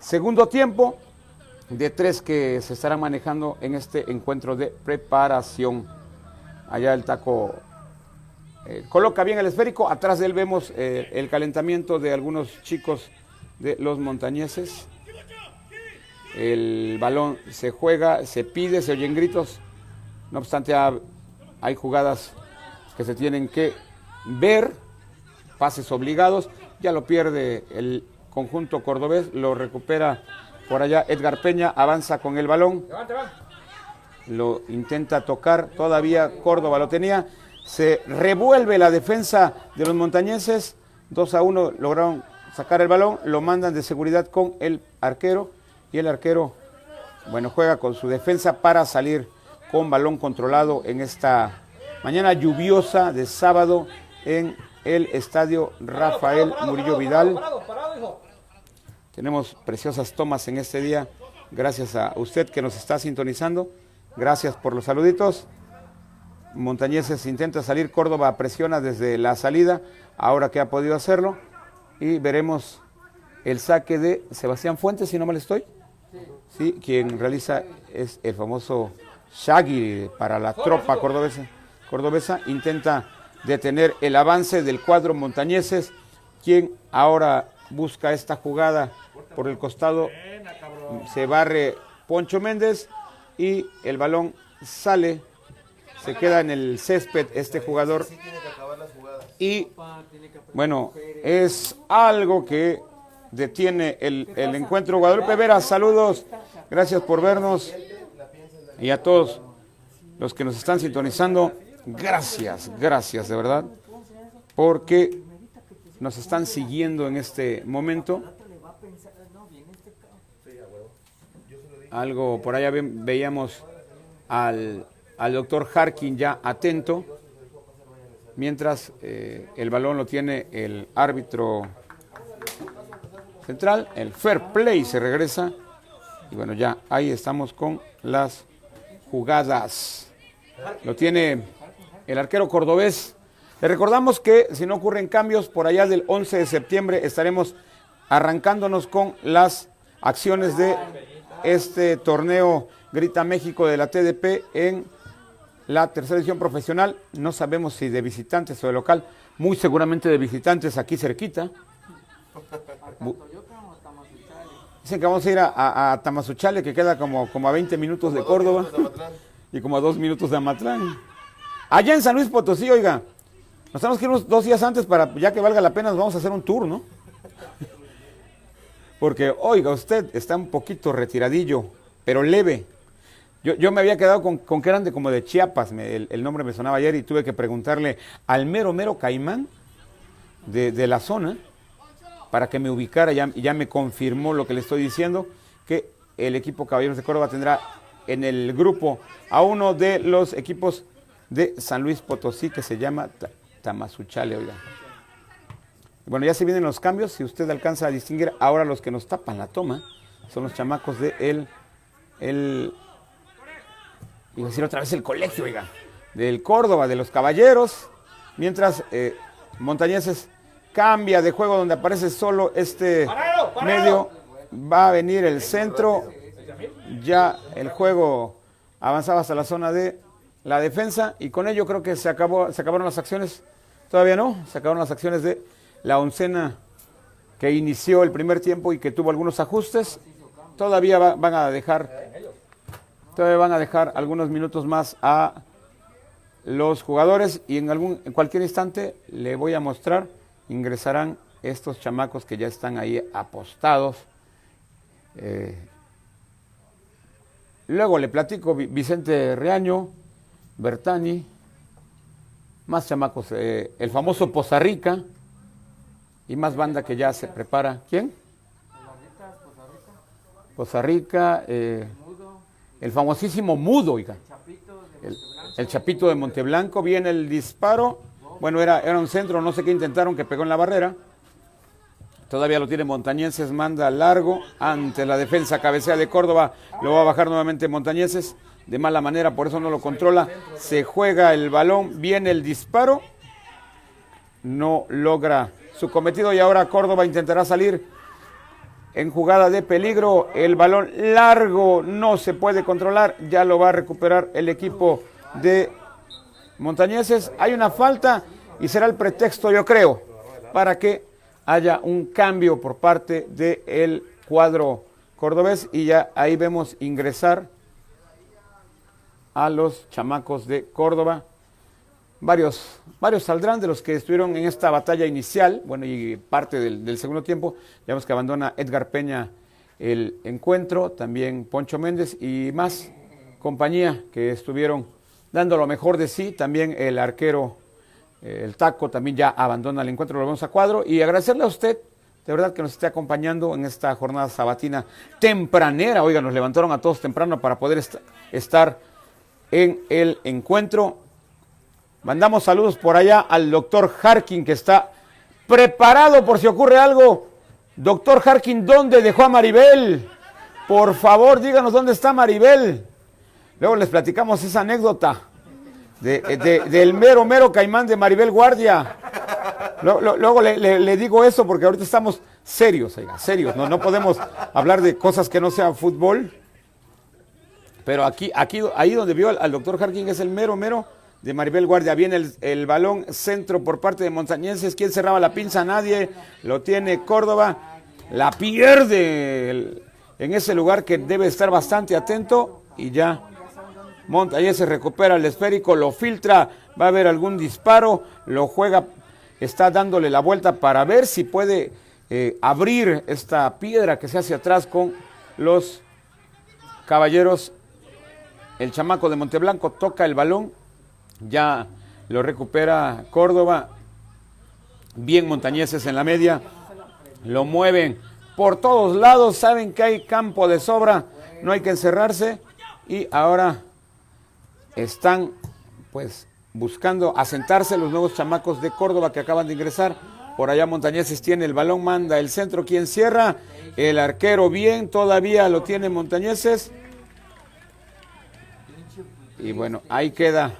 S1: segundo tiempo, de 3 que se estarán manejando en este encuentro de preparación. Allá el Taco coloca bien el esférico, atrás de él vemos el calentamiento de algunos chicos de los montañeses. El balón se juega, se pide, se oyen gritos, no obstante hay jugadas que se tienen que ver, pases obligados, ya lo pierde el conjunto cordobés, lo recupera por allá Edgar Peña, avanza con el balón, lo intenta tocar, todavía Córdoba lo tenía, se revuelve la defensa de los montañeses, 2-1 lograron sacar el balón, lo mandan de seguridad con el arquero y el arquero, bueno, juega con su defensa para salir con balón controlado en esta mañana lluviosa de sábado en el estadio Rafael Murillo Vidal. Tenemos preciosas tomas en este día, gracias a usted que nos está sintonizando, gracias por los saluditos. Montañeses intenta salir, Córdoba presiona desde la salida, ahora que ha podido hacerlo, y veremos el saque de Sebastián Fuentes, si no mal estoy, sí, quien realiza es el famoso Shaggy para la tropa cordobesa, intenta detener el avance del cuadro montañeses, quien ahora busca esta jugada por el costado, se barre Poncho Méndez y el balón sale, se queda en el césped este jugador y bueno, es algo que detiene el encuentro. Guadalupe Vera, saludos, gracias por vernos y a todos los que nos están sintonizando, gracias de verdad, porque nos están siguiendo en este momento. Algo por allá veíamos al doctor Harkin ya atento, mientras el balón lo tiene el árbitro central, el fair play se regresa, y bueno, ya ahí estamos con las jugadas. Lo tiene el arquero cordobés. Le recordamos que si no ocurren cambios, por allá del 11 de septiembre estaremos arrancándonos con las acciones de este torneo Grita México de la TDP en la tercera edición profesional. No sabemos si de visitantes o de local, muy seguramente de visitantes aquí cerquita. Dicen que vamos a ir a Tamazunchale, que queda como a 20 minutos de Córdoba y como a 2 minutos de Amatlán. Allá en San Luis Potosí, oiga, nos tenemos que ir unos 2 días antes para, ya que valga la pena, nos vamos a hacer un tour, ¿no? Porque, oiga, usted está un poquito retiradillo, pero leve. Yo me había quedado con que eran como de Chiapas, el nombre me sonaba ayer y tuve que preguntarle al mero caimán de la zona para que me ubicara, y ya me confirmó lo que le estoy diciendo, que el equipo Caballeros de Córdoba tendrá en el grupo a uno de los equipos de San Luis Potosí que se llama Tamazunchale, oiga. Bueno, ya se vienen los cambios, si usted alcanza a distinguir, ahora los que nos tapan la toma son los chamacos de iba a decir otra vez el colegio, oiga, del Córdoba, de los Caballeros, mientras Montañeses cambia de juego donde aparece solo este medio, va a venir el centro, ya el juego avanzaba hasta la zona de la defensa y con ello creo que se acabaron las acciones, todavía no, se acabaron las acciones de la oncena que inició el primer tiempo y que tuvo algunos ajustes, todavía van a dejar algunos minutos más a los jugadores y en cualquier instante le voy a mostrar, ingresarán estos chamacos que ya están ahí apostados. Luego le platico Vicente Reaño, Bertani, más chamacos, el famoso Poza Rica y más banda que ya se prepara. ¿Quién? Poza Rica, el famosísimo Mudo, oiga. El Chapito de Monteblanco, viene el disparo, bueno, era un centro, no sé qué intentaron, que pegó en la barrera. Todavía lo tiene Montañeses, manda largo ante la defensa, cabecea de Córdoba, lo va a bajar nuevamente Montañeses, de mala manera, por eso no lo controla, se juega el balón, viene el disparo, no logra su cometido y ahora Córdoba intentará salir en jugada de peligro, el balón largo no se puede controlar, ya lo va a recuperar el equipo de Montañeses. Hay una falta y será el pretexto, yo creo, para que haya un cambio por parte del cuadro cordobés y ya ahí vemos ingresar a los chamacos de Córdoba. Varios saldrán de los que estuvieron en esta batalla inicial, bueno, y parte del segundo tiempo. Ya vemos que abandona Edgar Peña el encuentro, también Poncho Méndez y más compañía que estuvieron dando lo mejor de sí. También el arquero, el Taco, también ya abandona el encuentro, lo vemos a cuadro. Y agradecerle a usted, de verdad, que nos esté acompañando en esta jornada sabatina tempranera. Oiga, nos levantaron a todos temprano para poder estar en el encuentro. Mandamos saludos por allá al doctor Harkin, que está preparado por si ocurre algo. Doctor Harkin, ¿dónde dejó a Maribel? Por favor, díganos dónde está Maribel. Luego les platicamos esa anécdota del mero caimán de Maribel Guardia. Luego le digo eso porque ahorita estamos serios, oiga, serios. No podemos hablar de cosas que no sean fútbol. Pero ahí donde vio al doctor Harkin es el mero de Maribel Guardia. Viene el balón centro por parte de Montañeses. ¿Quién cerraba la pinza? Nadie. Lo tiene Córdoba. La pierde en ese lugar que debe estar bastante atento. Y ya Montañeses recupera el esférico, lo filtra. Va a haber algún disparo. Lo juega. Está dándole la vuelta para ver si puede abrir esta piedra que se hace atrás con los caballeros. El chamaco de Monteblanco toca el balón. Ya lo recupera Córdoba. Bien Montañeses en la media. Lo mueven por todos lados. Saben que hay campo de sobra. No hay que encerrarse. Y ahora están pues buscando asentarse los nuevos chamacos de Córdoba que acaban de ingresar. Por allá Montañeses tiene el balón, manda el centro. ¿Quién cierra? El arquero bien. Todavía lo tiene Montañeses. Y bueno, ahí queda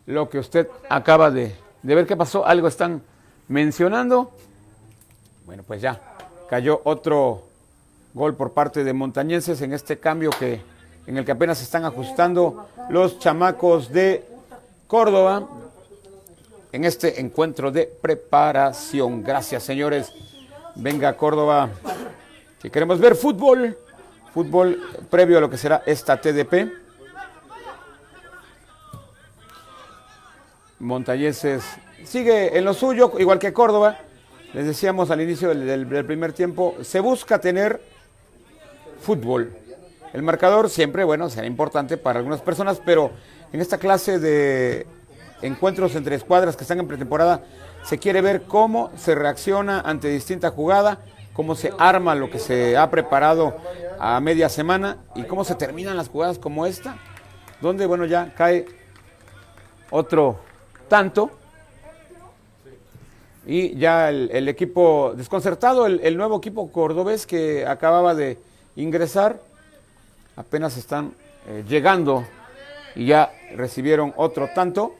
S1: lo que usted acaba de ver. ¿Qué pasó? Algo están mencionando. Bueno, pues ya cayó otro gol por parte de Montañeses en este cambio en el que apenas se están ajustando los chamacos de Córdoba en este encuentro de preparación. Gracias, señores. Venga, Córdoba, que queremos ver fútbol previo a lo que será esta TDP. Montañeses sigue en lo suyo, igual que Córdoba. Les decíamos al inicio del primer tiempo, se busca tener fútbol. El marcador siempre, bueno, será importante para algunas personas, pero en esta clase de encuentros entre escuadras que están en pretemporada, se quiere ver cómo se reacciona ante distinta jugada, cómo se arma lo que se ha preparado a media semana y cómo se terminan las jugadas como esta, donde, bueno, ya cae otro tanto y ya el equipo desconcertado, el nuevo equipo cordobés que acababa de ingresar, apenas están llegando y ya recibieron otro tanto.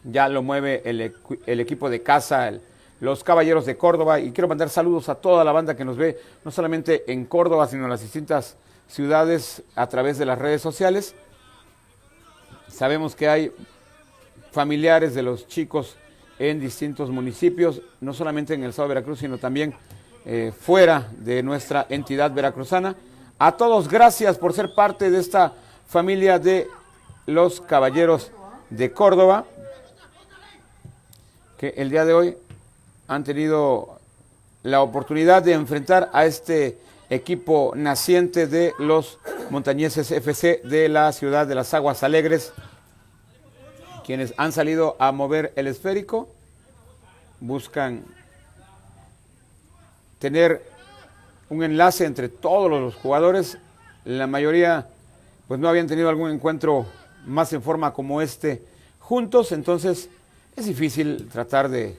S1: Ya lo mueve el equipo de casa, los Caballeros de Córdoba, y quiero mandar saludos a toda la banda que nos ve, no solamente en Córdoba, sino en las distintas ciudades a través de las redes sociales. Sabemos que hay familiares de los chicos en distintos municipios, no solamente en el estado de Veracruz, sino también fuera de nuestra entidad veracruzana. A todos, gracias por ser parte de esta familia de los Caballeros de Córdoba, que el día de hoy han tenido la oportunidad de enfrentar a este equipo naciente de los Montañeses FC de la ciudad de Las Aguas Alegres, quienes han salido a mover el esférico, buscan tener un enlace entre todos los jugadores. La mayoría pues no habían tenido algún encuentro más en forma como este juntos, entonces es difícil tratar de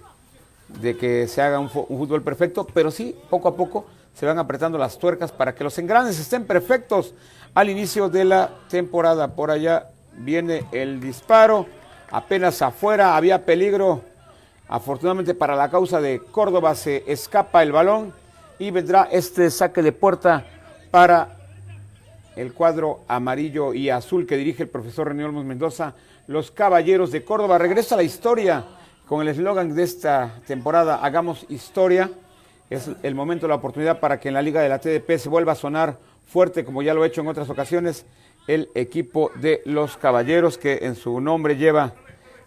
S1: que se haga un fútbol perfecto, pero sí, poco a poco se van apretando las tuercas para que los engranes estén perfectos al inicio de la temporada. Por allá viene el disparo, apenas afuera, había peligro. Afortunadamente para la causa de Córdoba se escapa el balón y vendrá este saque de puerta para el cuadro amarillo y azul que dirige el profesor René Olmos Mendoza. Los Caballeros de Córdoba. Regresa a la historia con el eslogan de esta temporada, hagamos historia. Es el momento, la oportunidad para que en la Liga de la TDP se vuelva a sonar fuerte, como ya lo he hecho en otras ocasiones, el equipo de los Caballeros, que en su nombre lleva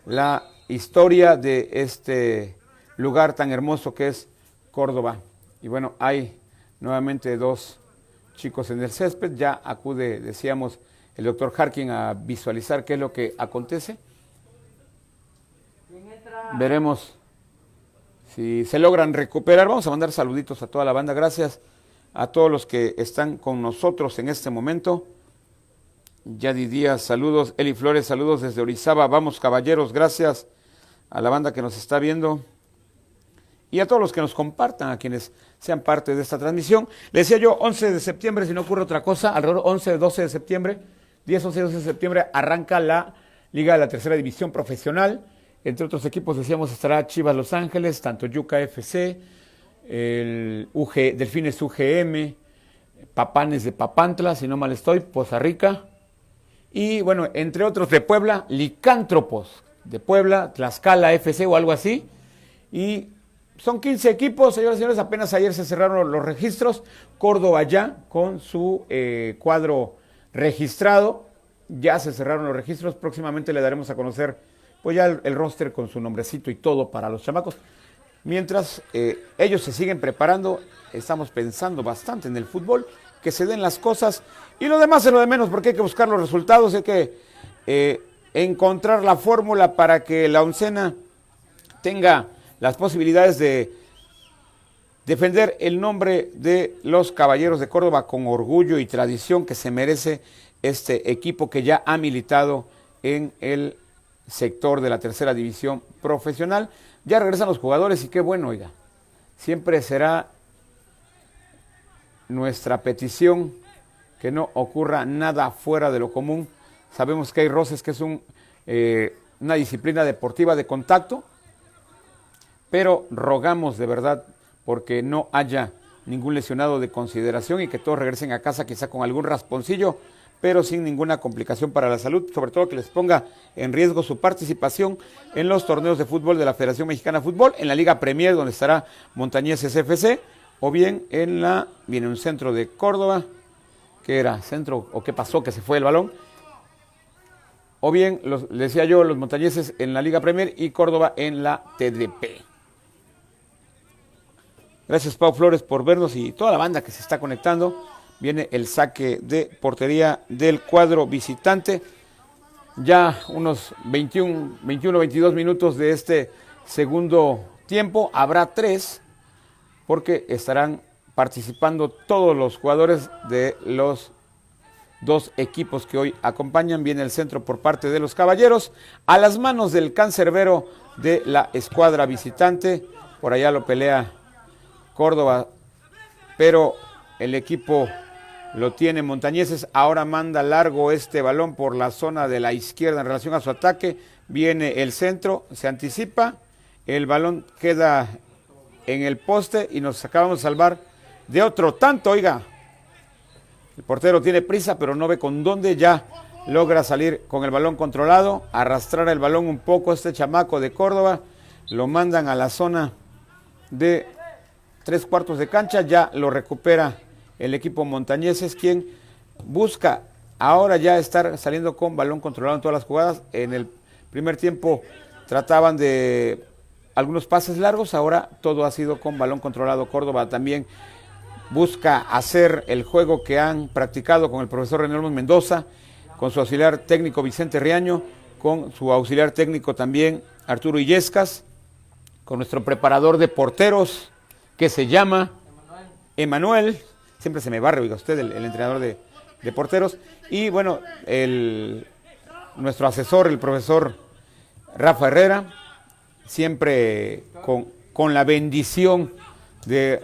S1: la historia de este lugar tan hermoso que es Córdoba. Y bueno, hay nuevamente dos chicos en el césped, ya acude, decíamos, el doctor Harkin a visualizar qué es lo que acontece. Veremos si se logran recuperar. Vamos a mandar saluditos a toda la banda, gracias a todos los que están con nosotros en este momento. Yadi Díaz, saludos. Eli Flores, saludos desde Orizaba. Vamos, Caballeros, gracias a la banda que nos está viendo y a todos los que nos compartan, a quienes sean parte de esta transmisión. Le decía yo, 11 de septiembre, si no ocurre otra cosa, alrededor 11, 12 de septiembre, 10, 11, 12 de septiembre, arranca la Liga de la Tercera División Profesional. Entre otros equipos, decíamos, estará Chivas Los Ángeles, tanto Yuca FC, el Delfines UGM, Papanes de Papantla, si no mal estoy, Poza Rica, y bueno, entre otros de Puebla, Licántropos de Puebla, Tlaxcala FC o algo así, y son 15 equipos, señoras y señores, apenas ayer se cerraron los registros. Córdoba ya con su cuadro registrado, ya se cerraron los registros, próximamente le daremos a conocer pues ya el roster con su nombrecito y todo para los chamacos. Mientras ellos se siguen preparando, estamos pensando bastante en el fútbol, que se den las cosas, y lo demás es lo de menos, porque hay que buscar los resultados, hay que encontrar la fórmula para que la oncena tenga las posibilidades de defender el nombre de los Caballeros de Córdoba con orgullo y tradición que se merece este equipo que ya ha militado en el sector de la tercera división profesional. Ya regresan los jugadores y qué bueno, oiga. Siempre será nuestra petición que no ocurra nada fuera de lo común. Sabemos que hay roces, que es una disciplina deportiva de contacto, pero rogamos de verdad porque no haya ningún lesionado de consideración y que todos regresen a casa quizá con algún rasponcillo, pero sin ninguna complicación para la salud, sobre todo que les ponga en riesgo su participación en los torneos de fútbol de la Federación Mexicana de Fútbol, en la Liga Premier, donde estará Montañeses FC, o bien viene un centro de Córdoba, que era centro, o qué pasó, que se fue el balón, o bien, les decía yo, los Montañeses en la Liga Premier y Córdoba en la TDP. Gracias, Pau Flores, por vernos y toda la banda que se está conectando. Viene el saque de portería del cuadro visitante. Ya unos 21, 22 minutos de este segundo tiempo. Habrá 3 porque estarán participando todos los jugadores de los 2 equipos que hoy acompañan. Viene el centro por parte de los Caballeros a las manos del cancerbero de la escuadra visitante. Por allá lo pelea Córdoba, pero el equipo lo tiene Montañeses. Ahora manda largo este balón por la zona de la izquierda en relación a su ataque. Viene el centro, se anticipa, el balón queda en el poste y nos acabamos de salvar de otro tanto, oiga. El portero tiene prisa, pero no ve con dónde, ya logra salir con el balón controlado, arrastrar el balón un poco este chamaco de Córdoba, lo mandan a la zona de 3/4 de cancha, ya lo recupera el equipo Montañeses, quien busca ahora ya estar saliendo con balón controlado en todas las jugadas. En el primer tiempo trataban de algunos pases largos, ahora todo ha sido con balón controlado. Córdoba también busca hacer el juego que han practicado con el profesor René Olmos Mendoza, con su auxiliar técnico Vicente Riaño, con su auxiliar técnico también Arturo Illescas, con nuestro preparador de porteros que se llama Emanuel, siempre se me barre, oiga usted, el entrenador de porteros. Y bueno, nuestro asesor, el profesor Rafa Herrera, siempre con la bendición de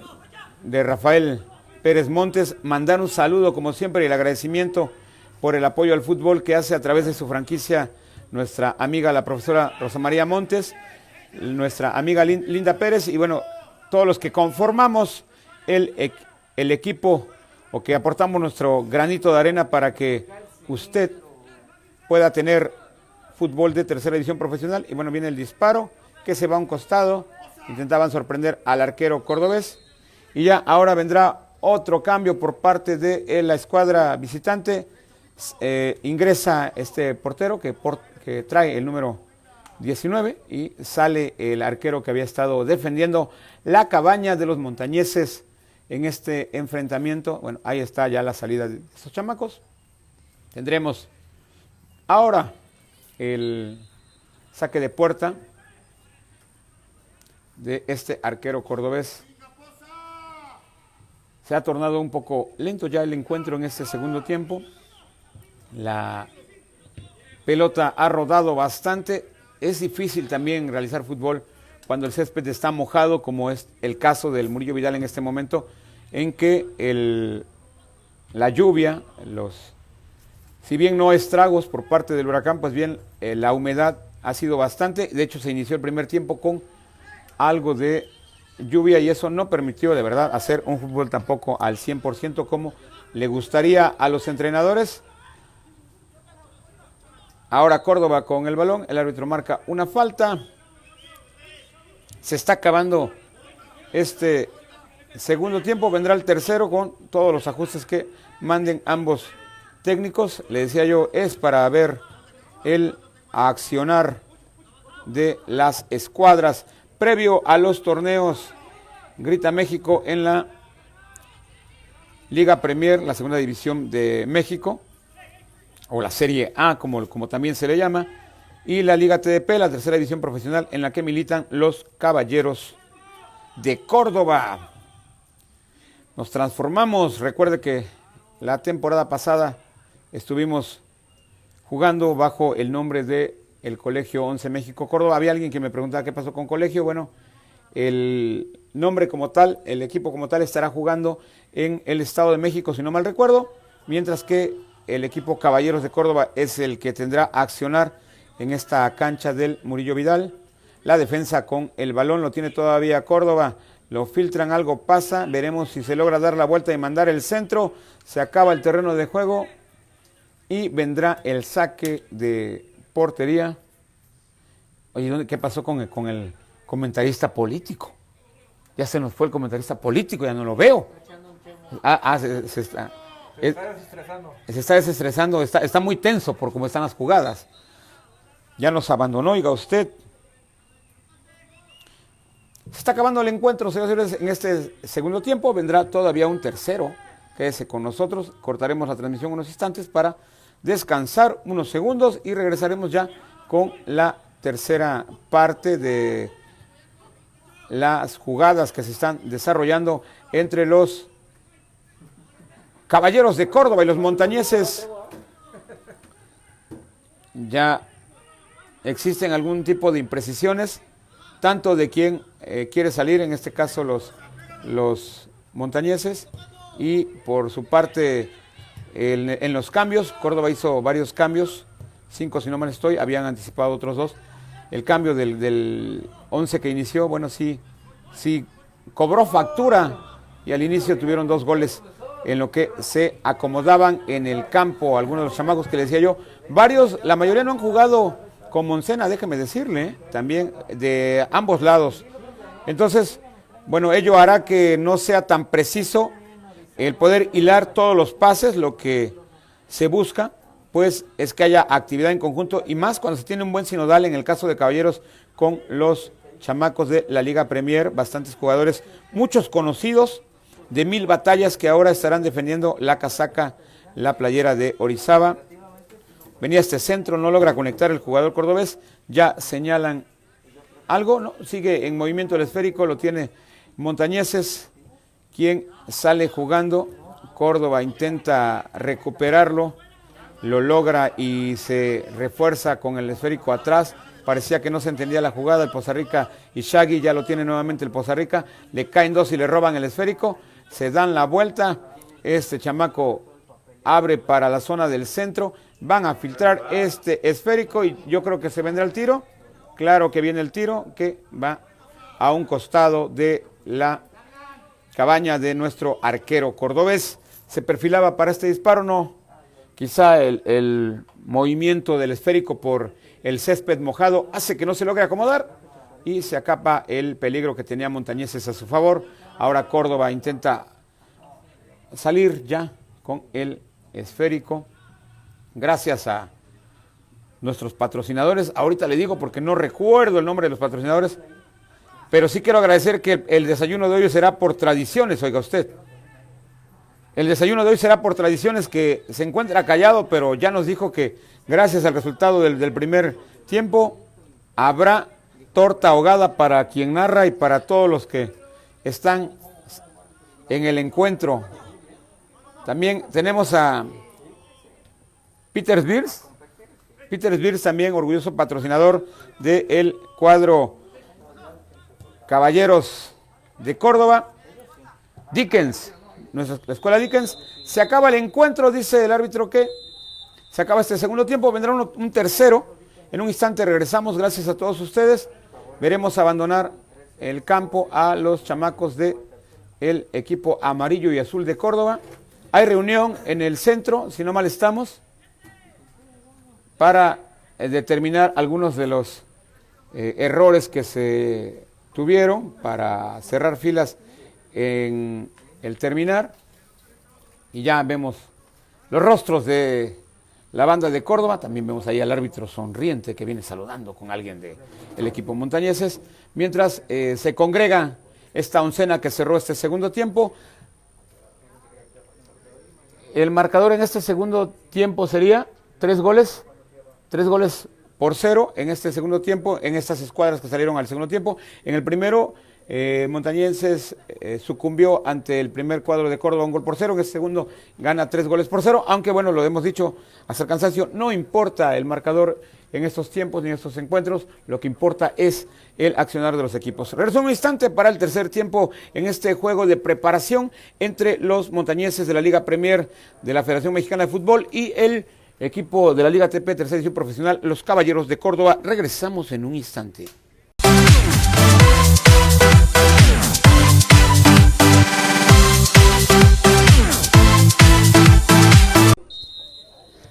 S1: Rafael Pérez Montes, mandar un saludo como siempre y el agradecimiento por el apoyo al fútbol que hace a través de su franquicia nuestra amiga la profesora Rosa María Montes, nuestra amiga Linda Pérez y bueno, todos los que conformamos el equipo o que aportamos nuestro granito de arena para que usted pueda tener fútbol de tercera división profesional. Y bueno, viene el disparo que se va a un costado, intentaban sorprender al arquero cordobés y ya ahora vendrá otro cambio por parte de la escuadra visitante. Ingresa este portero que trae el número 19 y sale el arquero que había estado defendiendo la cabaña de los montañeses en este enfrentamiento. Bueno, ahí está ya la salida de esos chamacos. Tendremos ahora el saque de puerta de este arquero cordobés. Se ha tornado un poco lento ya el encuentro en este segundo tiempo. La pelota ha rodado bastante. Es difícil también realizar fútbol cuando el césped está mojado, como es el caso del Murillo Vidal en este momento, en que la lluvia, si bien no estragos por parte del huracán, pues bien, la humedad ha sido bastante. De hecho, se inició el primer tiempo con algo de lluvia y eso no permitió de verdad hacer un fútbol tampoco al 100% como le gustaría a los entrenadores. Ahora Córdoba con el balón, el árbitro marca una falta. Se está acabando este segundo tiempo, vendrá el tercero con todos los ajustes que manden ambos técnicos. Le decía yo, es para ver el accionar de las escuadras previo a los torneos Grita México en la Liga Premier, la segunda división de México, o la Serie A, como también se le llama, y la Liga TDP, la tercera división profesional, en la que militan los Caballeros de Córdoba. Nos transformamos, recuerde que la temporada pasada estuvimos jugando bajo el nombre de el Colegio 11 México Córdoba. Había alguien que me preguntaba qué pasó con Colegio. Bueno, el nombre como tal, el equipo como tal estará jugando en el Estado de México, si no mal recuerdo, mientras que el equipo Caballeros de Córdoba es el que tendrá a accionar en esta cancha del Murillo Vidal. La defensa con el balón lo tiene todavía Córdoba, lo filtran, algo pasa, veremos si se logra dar la vuelta y mandar el centro. Se acaba el terreno de juego y vendrá el saque de portería. Oye, ¿qué pasó con el comentarista político? Ya se nos fue el comentarista político, ya no lo veo. Se está desestresando. Se está desestresando, está muy tenso por cómo están las jugadas. Ya nos abandonó, oiga usted. Se está acabando el encuentro, señores y señores, en este segundo tiempo. Vendrá todavía un tercero. Quédese con nosotros. Cortaremos la transmisión unos instantes para descansar unos segundos y regresaremos ya con la tercera parte de las jugadas que se están desarrollando entre los Caballeros de Córdoba y los montañeses. Ya existen algún tipo de imprecisiones, tanto de quien quiere salir, en este caso los montañeses, y por su parte en los cambios. Córdoba hizo varios cambios, 5 si no mal estoy, habían anticipado otros 2. El cambio del 11 que inició, bueno, sí cobró factura, y al inicio tuvieron 2 goles en lo que se acomodaban en el campo. Algunos de los chamacos que les decía yo, varios, la mayoría no han jugado con Moncena, déjeme decirle, también de ambos lados. Entonces, bueno, ello hará que no sea tan preciso el poder hilar todos los pases. Lo que se busca, pues, es que haya actividad en conjunto, y más cuando se tiene un buen sinodal, en el caso de Caballeros, con los chamacos de la Liga Premier, bastantes jugadores, muchos conocidos de 1000 batallas, que ahora estarán defendiendo la casaca, la playera de Orizaba. Venía este centro, no logra conectar el jugador cordobés, ya señalan algo, ¿no? Sigue en movimiento el esférico, lo tiene Montañeses, quien sale jugando Córdoba intenta recuperarlo, lo logra y se refuerza con el esférico atrás. Parecía que no se entendía la jugada, el Poza Rica y Shaggy ya lo tiene nuevamente el Poza Rica, le caen dos y le roban el esférico, se dan la vuelta, este chamaco abre para la zona del centro, van a filtrar este esférico y yo creo que se vendrá el tiro, claro que viene el tiro que va a un costado de la cabaña de nuestro arquero cordobés. Se perfilaba para este disparo, no, quizá el movimiento del esférico por el césped mojado hace que no se logre acomodar y se acapa el peligro que tenía Montañeses a su favor. Ahora Córdoba intenta salir ya con el esférico, gracias a nuestros patrocinadores. Ahorita le digo porque no recuerdo el nombre de los patrocinadores, pero sí quiero agradecer que el desayuno de hoy será por tradiciones, oiga usted. El desayuno de hoy será por tradiciones, que se encuentra callado, pero ya nos dijo que gracias al resultado del primer tiempo habrá torta ahogada para quien narra y para todos los que están en el encuentro. También tenemos a Peter Beers. Peter Beers también orgulloso patrocinador del cuadro Caballeros de Córdoba. Dickens, la escuela Dickens. Se acaba el encuentro, dice el árbitro que se acaba este segundo tiempo, vendrá un tercero. En un instante regresamos, gracias a todos ustedes. Veremos abandonar el campo a los chamacos del equipo amarillo y azul de Córdoba. Hay reunión en el centro, si no mal estamos, para determinar algunos de los errores que se tuvieron para cerrar filas en el terminar. Y ya vemos los rostros de la banda de Córdoba. También vemos ahí al árbitro sonriente que viene saludando con alguien del equipo montañeses. Mientras se congrega esta oncena que cerró este segundo tiempo. El marcador en este segundo tiempo sería 3 goles por 0 en este segundo tiempo, en estas escuadras que salieron al segundo tiempo. En el primero, Montañeses sucumbió ante el primer cuadro de Córdoba 1 gol por 0, en el segundo gana 3 goles por 0, aunque bueno, lo hemos dicho hasta el cansancio, no importa el marcador en estos tiempos ni en estos encuentros, lo que importa es el accionar de los equipos. Regreso un instante para el tercer tiempo en este juego de preparación entre los montañeses de la Liga Premier de la Federación Mexicana de Fútbol y el equipo de la Liga ATP Tercera División Profesional, los Caballeros de Córdoba. Regresamos en un instante.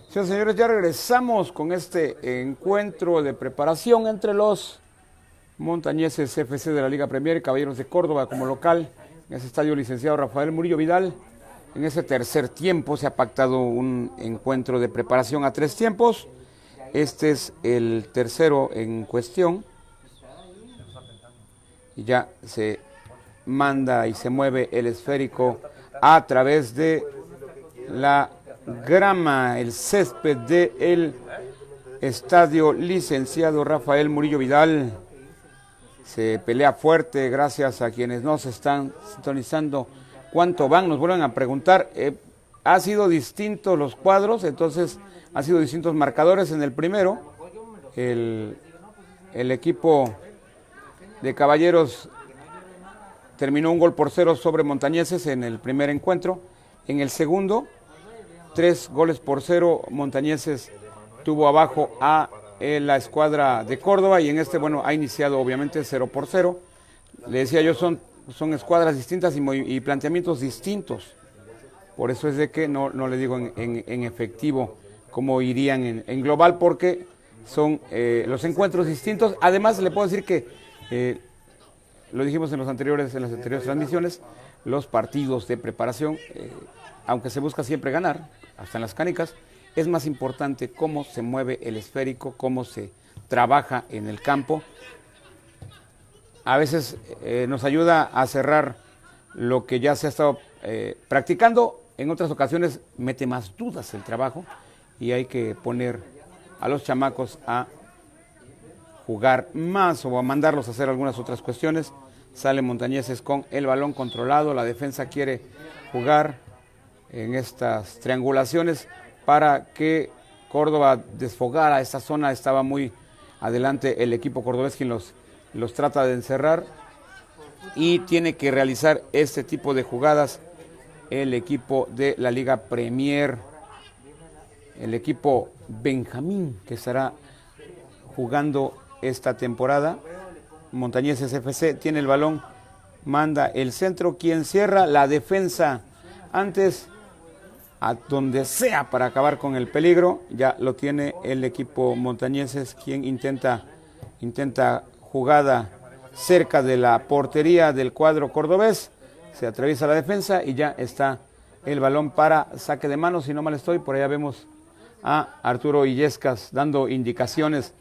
S1: Señores, ya regresamos con este encuentro de preparación entre los montañeses FC de la Liga Premier y Caballeros de Córdoba como local en ese estadio licenciado Rafael Murillo Vidal. En ese tercer tiempo se ha pactado un encuentro de preparación a 3 tiempos. Este es el tercero en cuestión. Y ya se manda y se mueve el esférico a través de la grama, el césped del estadio licenciado Rafael Murillo Vidal. Se pelea fuerte, gracias a quienes nos están sintonizando. ¿Cuánto van? Nos vuelven a preguntar. Ha sido distintos los cuadros, entonces ha sido distintos marcadores. En el primero, el equipo de Caballeros terminó 1 gol por 0 sobre Montañeses en el primer encuentro. En el segundo, 3 goles por 0, Montañeses tuvo abajo a la escuadra de Córdoba y en este, bueno, ha iniciado obviamente 0 por 0. Le decía yo, son escuadras distintas y planteamientos distintos. Por eso es de que no le digo en efectivo cómo irían en global, porque son los encuentros distintos. Además, le puedo decir que, lo dijimos en las anteriores transmisiones, los partidos de preparación, aunque se busca siempre ganar, hasta en las canicas, es más importante cómo se mueve el esférico, cómo se trabaja en el campo. A veces nos ayuda a cerrar lo que ya se ha estado practicando. En otras ocasiones mete más dudas el trabajo y hay que poner a los chamacos a jugar más o a mandarlos a hacer algunas otras cuestiones. Sale Montañeses con el balón controlado, la defensa quiere jugar en estas triangulaciones para que Córdoba desfogara esta zona. Estaba muy adelante el equipo cordobés, quien los trata de encerrar, y tiene que realizar este tipo de jugadas el equipo de la Liga Premier, el equipo Benjamín, que estará jugando esta temporada. Montañeses FC tiene el balón, manda el centro, quien cierra la defensa antes, a donde sea para acabar con el peligro. Ya lo tiene el equipo Montañeses, quien intenta jugada cerca de la portería del cuadro cordobés. Se atraviesa la defensa y ya está el balón para saque de manos. Si no mal estoy, por allá vemos a Arturo Illescas dando indicaciones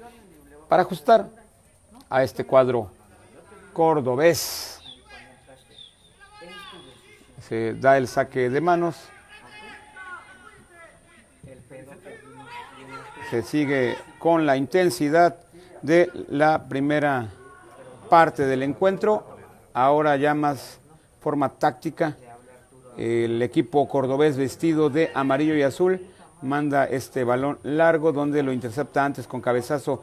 S1: para ajustar a este cuadro cordobés. Se da el saque de manos. Se sigue con la intensidad de la primera parte del encuentro. Ahora ya más forma táctica. El equipo cordobés, vestido de amarillo y azul, manda este balón largo, donde lo intercepta antes con cabezazo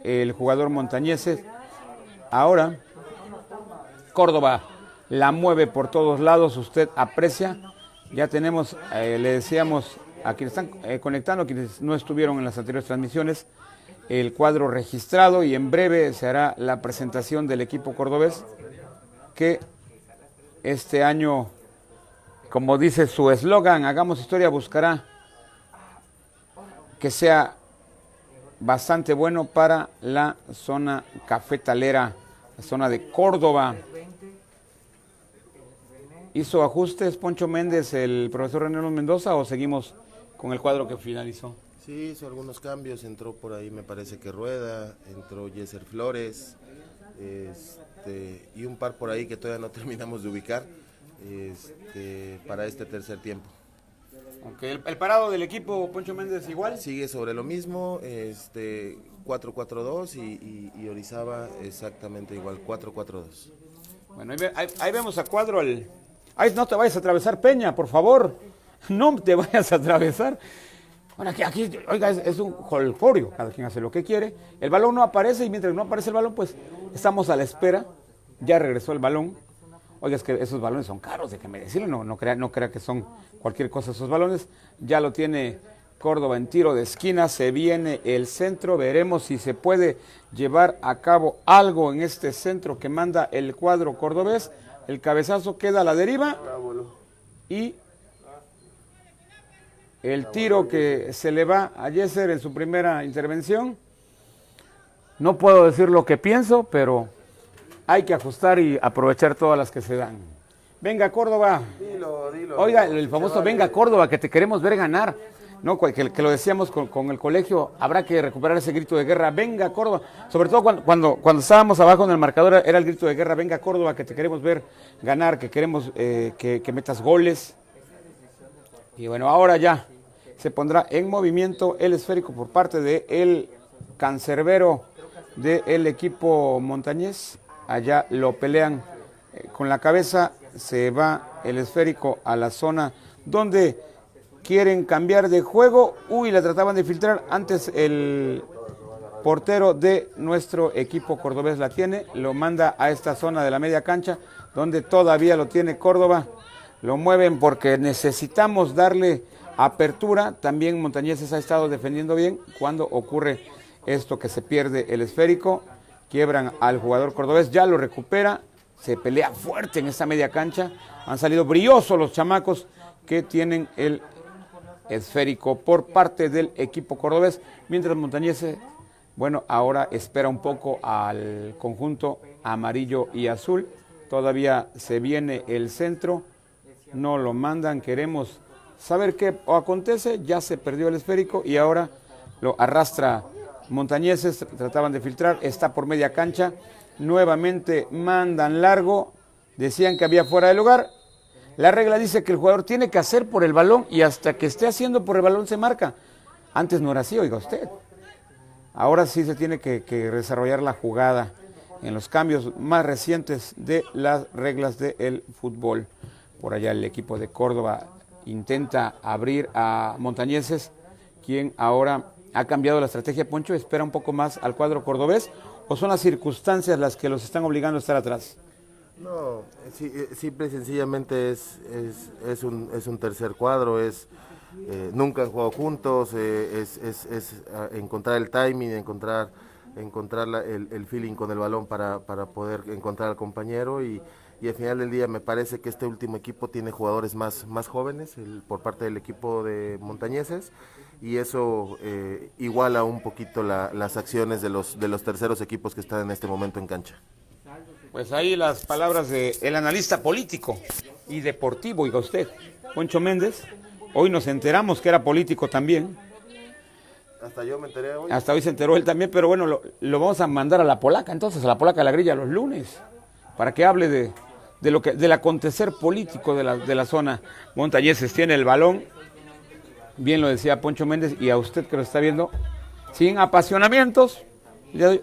S1: el jugador montañeses. Ahora Córdoba la mueve por todos lados, usted aprecia. Ya tenemos, le decíamos a quienes están conectando, quienes no estuvieron en las anteriores transmisiones, el cuadro registrado, y en breve se hará la presentación del equipo cordobés, que este año, como dice su eslogan, Hagamos Historia, buscará que sea bastante bueno para la zona cafetalera, la zona de Córdoba. ¿Hizo ajustes Poncho Méndez, el profesor René Mendoza, o seguimos con el cuadro que finalizó?
S2: Sí, hizo algunos cambios, entró por ahí, me parece que Rueda, entró Yeser Flores, y un par por ahí que todavía no terminamos de ubicar para este tercer tiempo.
S1: Okay. ¿El parado del equipo, Poncho Méndez, igual?
S2: Sigue sobre lo mismo, 4-4-2 y Orizaba exactamente igual, 4-4-2.
S1: Bueno, ahí vemos a cuadro Ahí no te vayas a atravesar, Peña, por favor. No te vayas a atravesar. Bueno, aquí oiga, es un jolgorio, cada quien hace lo que quiere. El balón no aparece, y mientras no aparece el balón, pues estamos a la espera. Ya regresó el balón. Oiga, es que esos balones son caros, de que me decirle, no crea que son cualquier cosa esos balones. Ya lo tiene Córdoba en tiro de esquina, se viene el centro, veremos si se puede llevar a cabo algo en este centro que manda el cuadro cordobés. El cabezazo queda a la deriva y el tiro que se le va a Yeser en su primera intervención. No puedo decir lo que pienso, pero hay que ajustar y aprovechar todas las que se dan. Venga, Córdoba.
S2: Dilo.
S1: Oiga, el famoso venga, Córdoba, que te queremos ver ganar. No, que lo decíamos con el colegio, habrá que recuperar ese grito de guerra, venga, Córdoba. Sobre todo cuando estábamos abajo en el marcador, era el grito de guerra, venga, Córdoba, que te queremos ver ganar, que queremos que metas goles. Y bueno, ahora ya se pondrá en movimiento el esférico por parte del cancerbero del equipo montañés. Allá lo pelean con la cabeza, se va el esférico a la zona donde quieren cambiar de juego. La trataban de filtrar. Antes el portero de nuestro equipo cordobés la tiene, lo manda a esta zona de la media cancha, donde todavía lo tiene Córdoba. Lo mueven porque necesitamos darle apertura. También Montañeses ha estado defendiendo bien. Cuando ocurre esto, que se pierde el esférico, quiebran al jugador cordobés, ya lo recupera, se pelea fuerte en esta media cancha. Han salido brillosos los chamacos que tienen el esférico por parte del equipo cordobés, mientras Montañeses, bueno, ahora espera un poco al conjunto amarillo y azul. Todavía se viene el centro, no lo mandan, queremos saber qué acontece. Ya se perdió el esférico y ahora lo arrastra Montañeses, trataban de filtrar, está por media cancha, nuevamente mandan largo, decían que había fuera de lugar. La regla dice que el jugador tiene que hacer por el balón y hasta que esté haciendo por el balón se marca. Antes no era así, oiga usted. Ahora sí se tiene que desarrollar la jugada en los cambios más recientes de las reglas del fútbol. Por allá el equipo de Córdoba intenta abrir a Montañeses, quien ahora ha cambiado la estrategia. Poncho, ¿espera un poco más al cuadro cordobés o son las circunstancias las que los están obligando a estar atrás?
S2: No, simple y sencillamente es un tercer cuadro, nunca han jugado juntos, encontrar el timing, encontrar el feeling con el balón para poder encontrar al compañero y al final del día me parece que este último equipo tiene jugadores más jóvenes por parte del equipo de Montañeses y eso iguala un poquito las acciones de los terceros equipos que están en este momento en cancha.
S1: Pues ahí las palabras del analista político y deportivo, oiga usted, Poncho Méndez. Hoy nos enteramos que era político también.
S2: Hasta yo me enteré hoy.
S1: Hasta hoy se enteró él también, pero bueno, lo vamos a mandar a la polaca, entonces, a la polaca de la grilla los lunes, para que hable del acontecer político de la zona. Montañeses tiene el balón, bien lo decía Poncho Méndez, y a usted que lo está viendo, sin apasionamientos,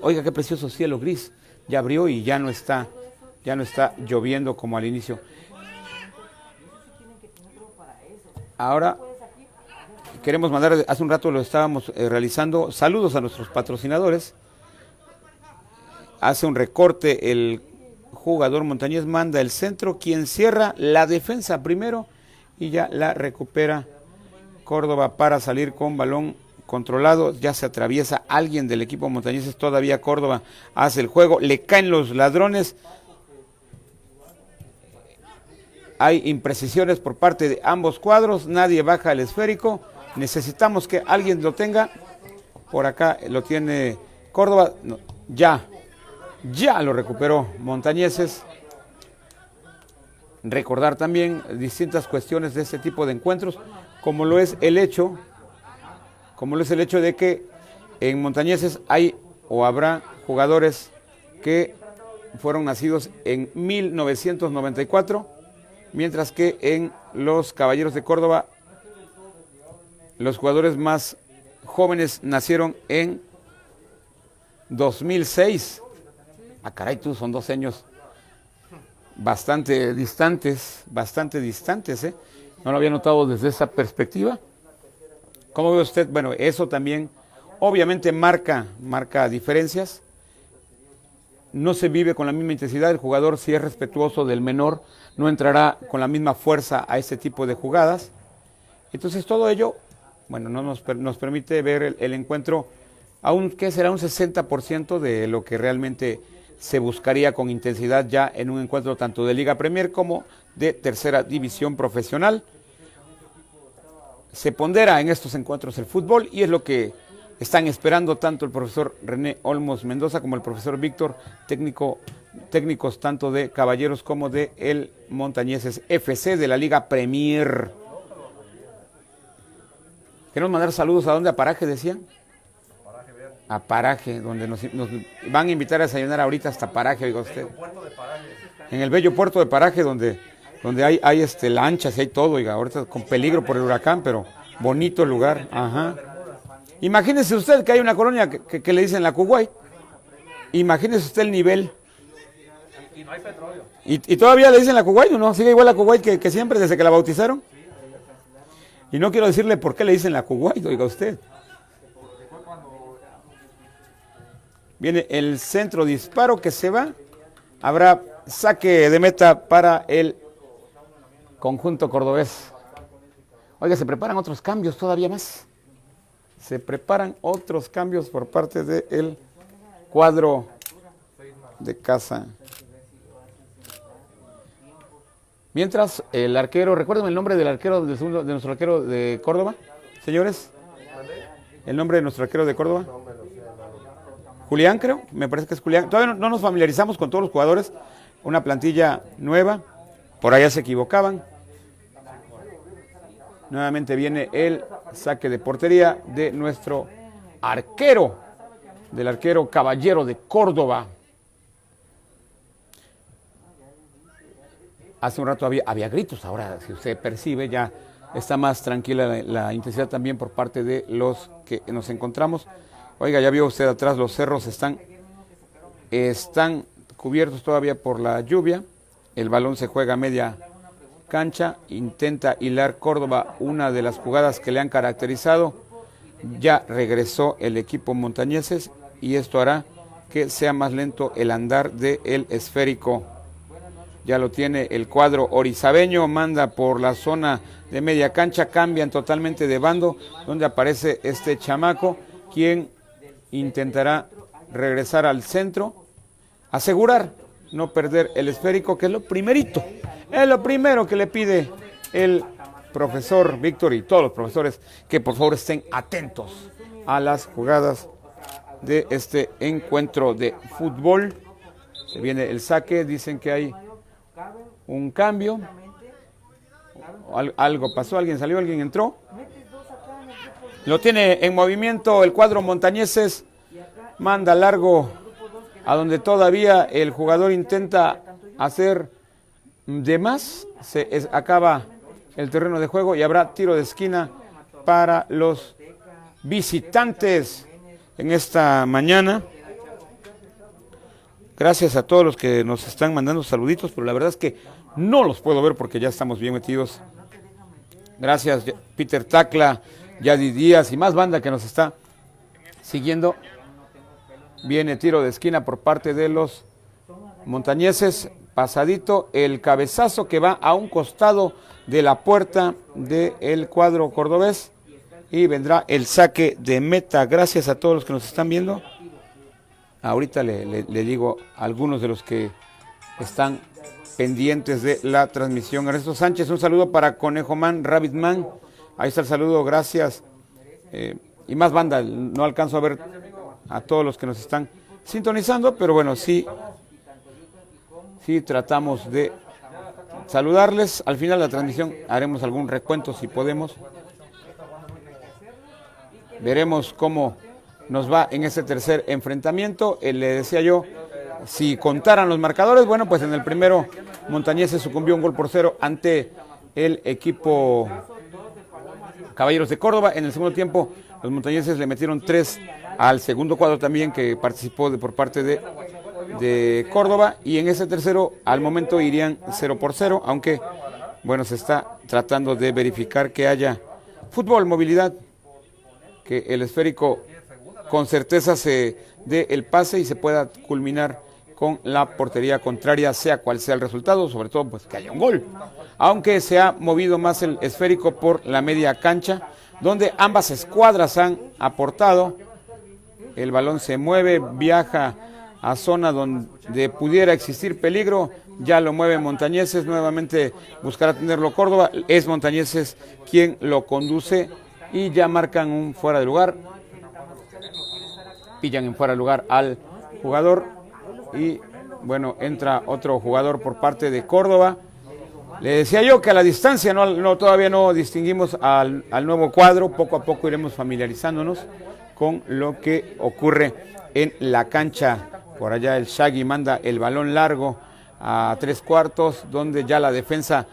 S1: oiga qué precioso cielo gris. Ya abrió y ya no está lloviendo como al inicio. Ahora queremos mandar, hace un rato lo estábamos realizando, saludos a nuestros patrocinadores. Hace un recorte el jugador Montañés, manda el centro, quien cierra la defensa primero y ya la recupera Córdoba para salir con balón controlado. Ya se atraviesa alguien del equipo Montañeses, todavía Córdoba hace el juego, le caen los ladrones. Hay imprecisiones por parte de ambos cuadros, nadie baja el esférico, necesitamos que alguien lo tenga. Por acá lo tiene Córdoba, no, ya lo recuperó Montañeses. Recordar también distintas cuestiones de este tipo de encuentros, como lo es el hecho de que en Montañeses hay o habrá jugadores que fueron nacidos en 1994, mientras que en los Caballeros de Córdoba los jugadores más jóvenes nacieron en 2006. Ah, caray, tú, son 2 años bastante distantes, ¿eh? No lo había notado desde esa perspectiva. ¿Cómo ve usted? Bueno, eso también obviamente marca diferencias. No se vive con la misma intensidad. El jugador, si es respetuoso del menor, no entrará con la misma fuerza a este tipo de jugadas. Entonces todo ello, bueno, no nos permite ver el encuentro, aunque será un 60% de lo que realmente se buscaría con intensidad ya en un encuentro tanto de Liga Premier como de tercera división profesional. Se pondera en estos encuentros el fútbol y es lo que están esperando tanto el profesor René Olmos Mendoza como el profesor Víctor, técnicos tanto de Caballeros como de el Montañeses FC de la Liga Premier. Queremos mandar saludos a dónde, a Paraje, decían. A Paraje, donde nos van a invitar a desayunar ahorita hasta Paraje, oiga usted. En el bello puerto de Paraje, donde hay lanchas y hay todo, oiga, ahorita con peligro por el huracán, pero bonito el lugar. Ajá. Imagínese usted que hay una colonia que le dicen la Kuwait. Imagínese usted el nivel.
S3: Y no hay petróleo.
S1: ¿Y todavía le dicen la Kuwait o no? ¿Sigue igual la Kuwait que siempre desde que la bautizaron? Y no quiero decirle por qué le dicen la Kuwait, oiga usted. Viene el centro disparo que se va. Habrá saque de meta para el conjunto cordobés. Oiga, se preparan otros cambios todavía más. Se preparan otros cambios por parte del cuadro de casa. Mientras el arquero, recuérdenme el nombre del arquero de nuestro arquero de Córdoba, señores. El nombre de nuestro arquero de Córdoba. Julián, creo, me parece que es Julián. Todavía no nos familiarizamos con todos los jugadores. Una plantilla nueva, por allá se equivocaban. Nuevamente viene el saque de portería de nuestro arquero, del arquero Caballero de Córdoba. Hace un rato había gritos, ahora si usted percibe ya está más tranquila la intensidad también por parte de los que nos encontramos. Oiga, ya vio usted atrás, los cerros están cubiertos todavía por la lluvia. El balón se juega a media cancha, intenta hilar Córdoba una de las jugadas que le han caracterizado. Ya regresó el equipo montañeses y esto hará que sea más lento el andar del esférico. Ya lo tiene el cuadro orizabeño, manda por la zona de media cancha, cambian totalmente de bando, donde aparece este chamaco, quien intentará regresar al centro, asegurar no perder el esférico, que es lo primerito, es lo primero que le pide el profesor Víctor y todos los profesores, que por favor estén atentos a las jugadas de este encuentro de fútbol. Se viene el saque, dicen que hay un cambio, algo pasó, alguien salió, alguien entró. Lo tiene en movimiento el cuadro montañeses, manda largo a donde todavía el jugador intenta hacer de más, acaba el terreno de juego y habrá tiro de esquina para los visitantes en esta mañana. Gracias a todos los que nos están mandando saluditos, pero la verdad es que no los puedo ver porque ya estamos bien metidos. Gracias Peter Tacla, Yadi Díaz y más banda que nos está siguiendo. Viene tiro de esquina por parte de los montañeses, pasadito el cabezazo que va a un costado de la puerta del cuadro cordobés y vendrá el saque de meta. Gracias a todos los que nos están viendo. Ahorita le digo a algunos de los que están pendientes de la transmisión. Ernesto Sánchez, un saludo para Conejo Man, Rabbit Man. Ahí está el saludo, gracias. Y más banda, no alcanzo a ver a todos los que nos están sintonizando, pero bueno, sí tratamos de saludarles. Al final de la transmisión haremos algún recuento si podemos. Veremos cómo nos va en ese tercer enfrentamiento. Le decía yo, si contaran los marcadores, bueno, pues en el primero Montañeses sucumbió 1-0 ante el equipo Caballeros de Córdoba. En el segundo tiempo los montañeses le metieron 3 al segundo cuadro también, que participó por parte de Córdoba, y en ese tercero al momento irían 0-0, aunque bueno, se está tratando de verificar que haya fútbol, movilidad, que el esférico con certeza se dé el pase y se pueda culminar con la portería contraria, sea cual sea el resultado, sobre todo pues que haya un gol. Aunque se ha movido más el esférico por la media cancha, donde ambas escuadras han aportado. El balón se mueve, viaja a zona donde pudiera existir peligro, ya lo mueve Montañeses, nuevamente buscará tenerlo Córdoba, es Montañeses quien lo conduce y ya marcan un fuera de lugar, pillan en fuera de lugar al jugador y bueno, entra otro jugador por parte de Córdoba. Le decía yo que a la distancia todavía no distinguimos al nuevo cuadro, poco a poco iremos familiarizándonos con lo que ocurre en la cancha. Por allá el Shaggy manda el balón largo a 3/4, donde ya la defensa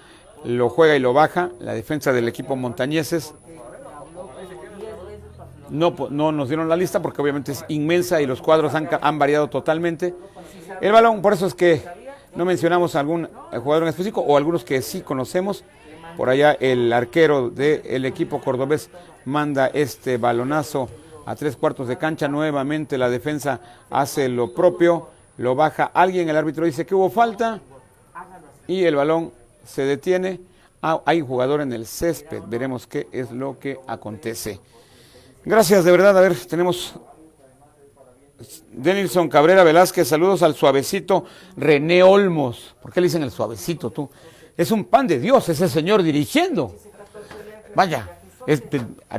S1: lo juega y lo baja, la defensa del equipo montañeses. No nos dieron la lista porque obviamente es inmensa y los cuadros han variado totalmente. El balón, por eso es que no mencionamos a algún jugador en específico o algunos que sí conocemos. Por allá el arquero del equipo cordobés manda este balonazo a 3/4 de cancha. Nuevamente la defensa hace lo propio, lo baja alguien, el árbitro dice que hubo falta y el balón se detiene. Hay un jugador en el césped, veremos qué es lo que acontece. Gracias, de verdad. A ver, tenemos Denilson Cabrera Velázquez, saludos al suavecito René Olmos. ¿Por qué le dicen el suavecito tú? Es un pan de Dios ese señor dirigiendo. Vaya,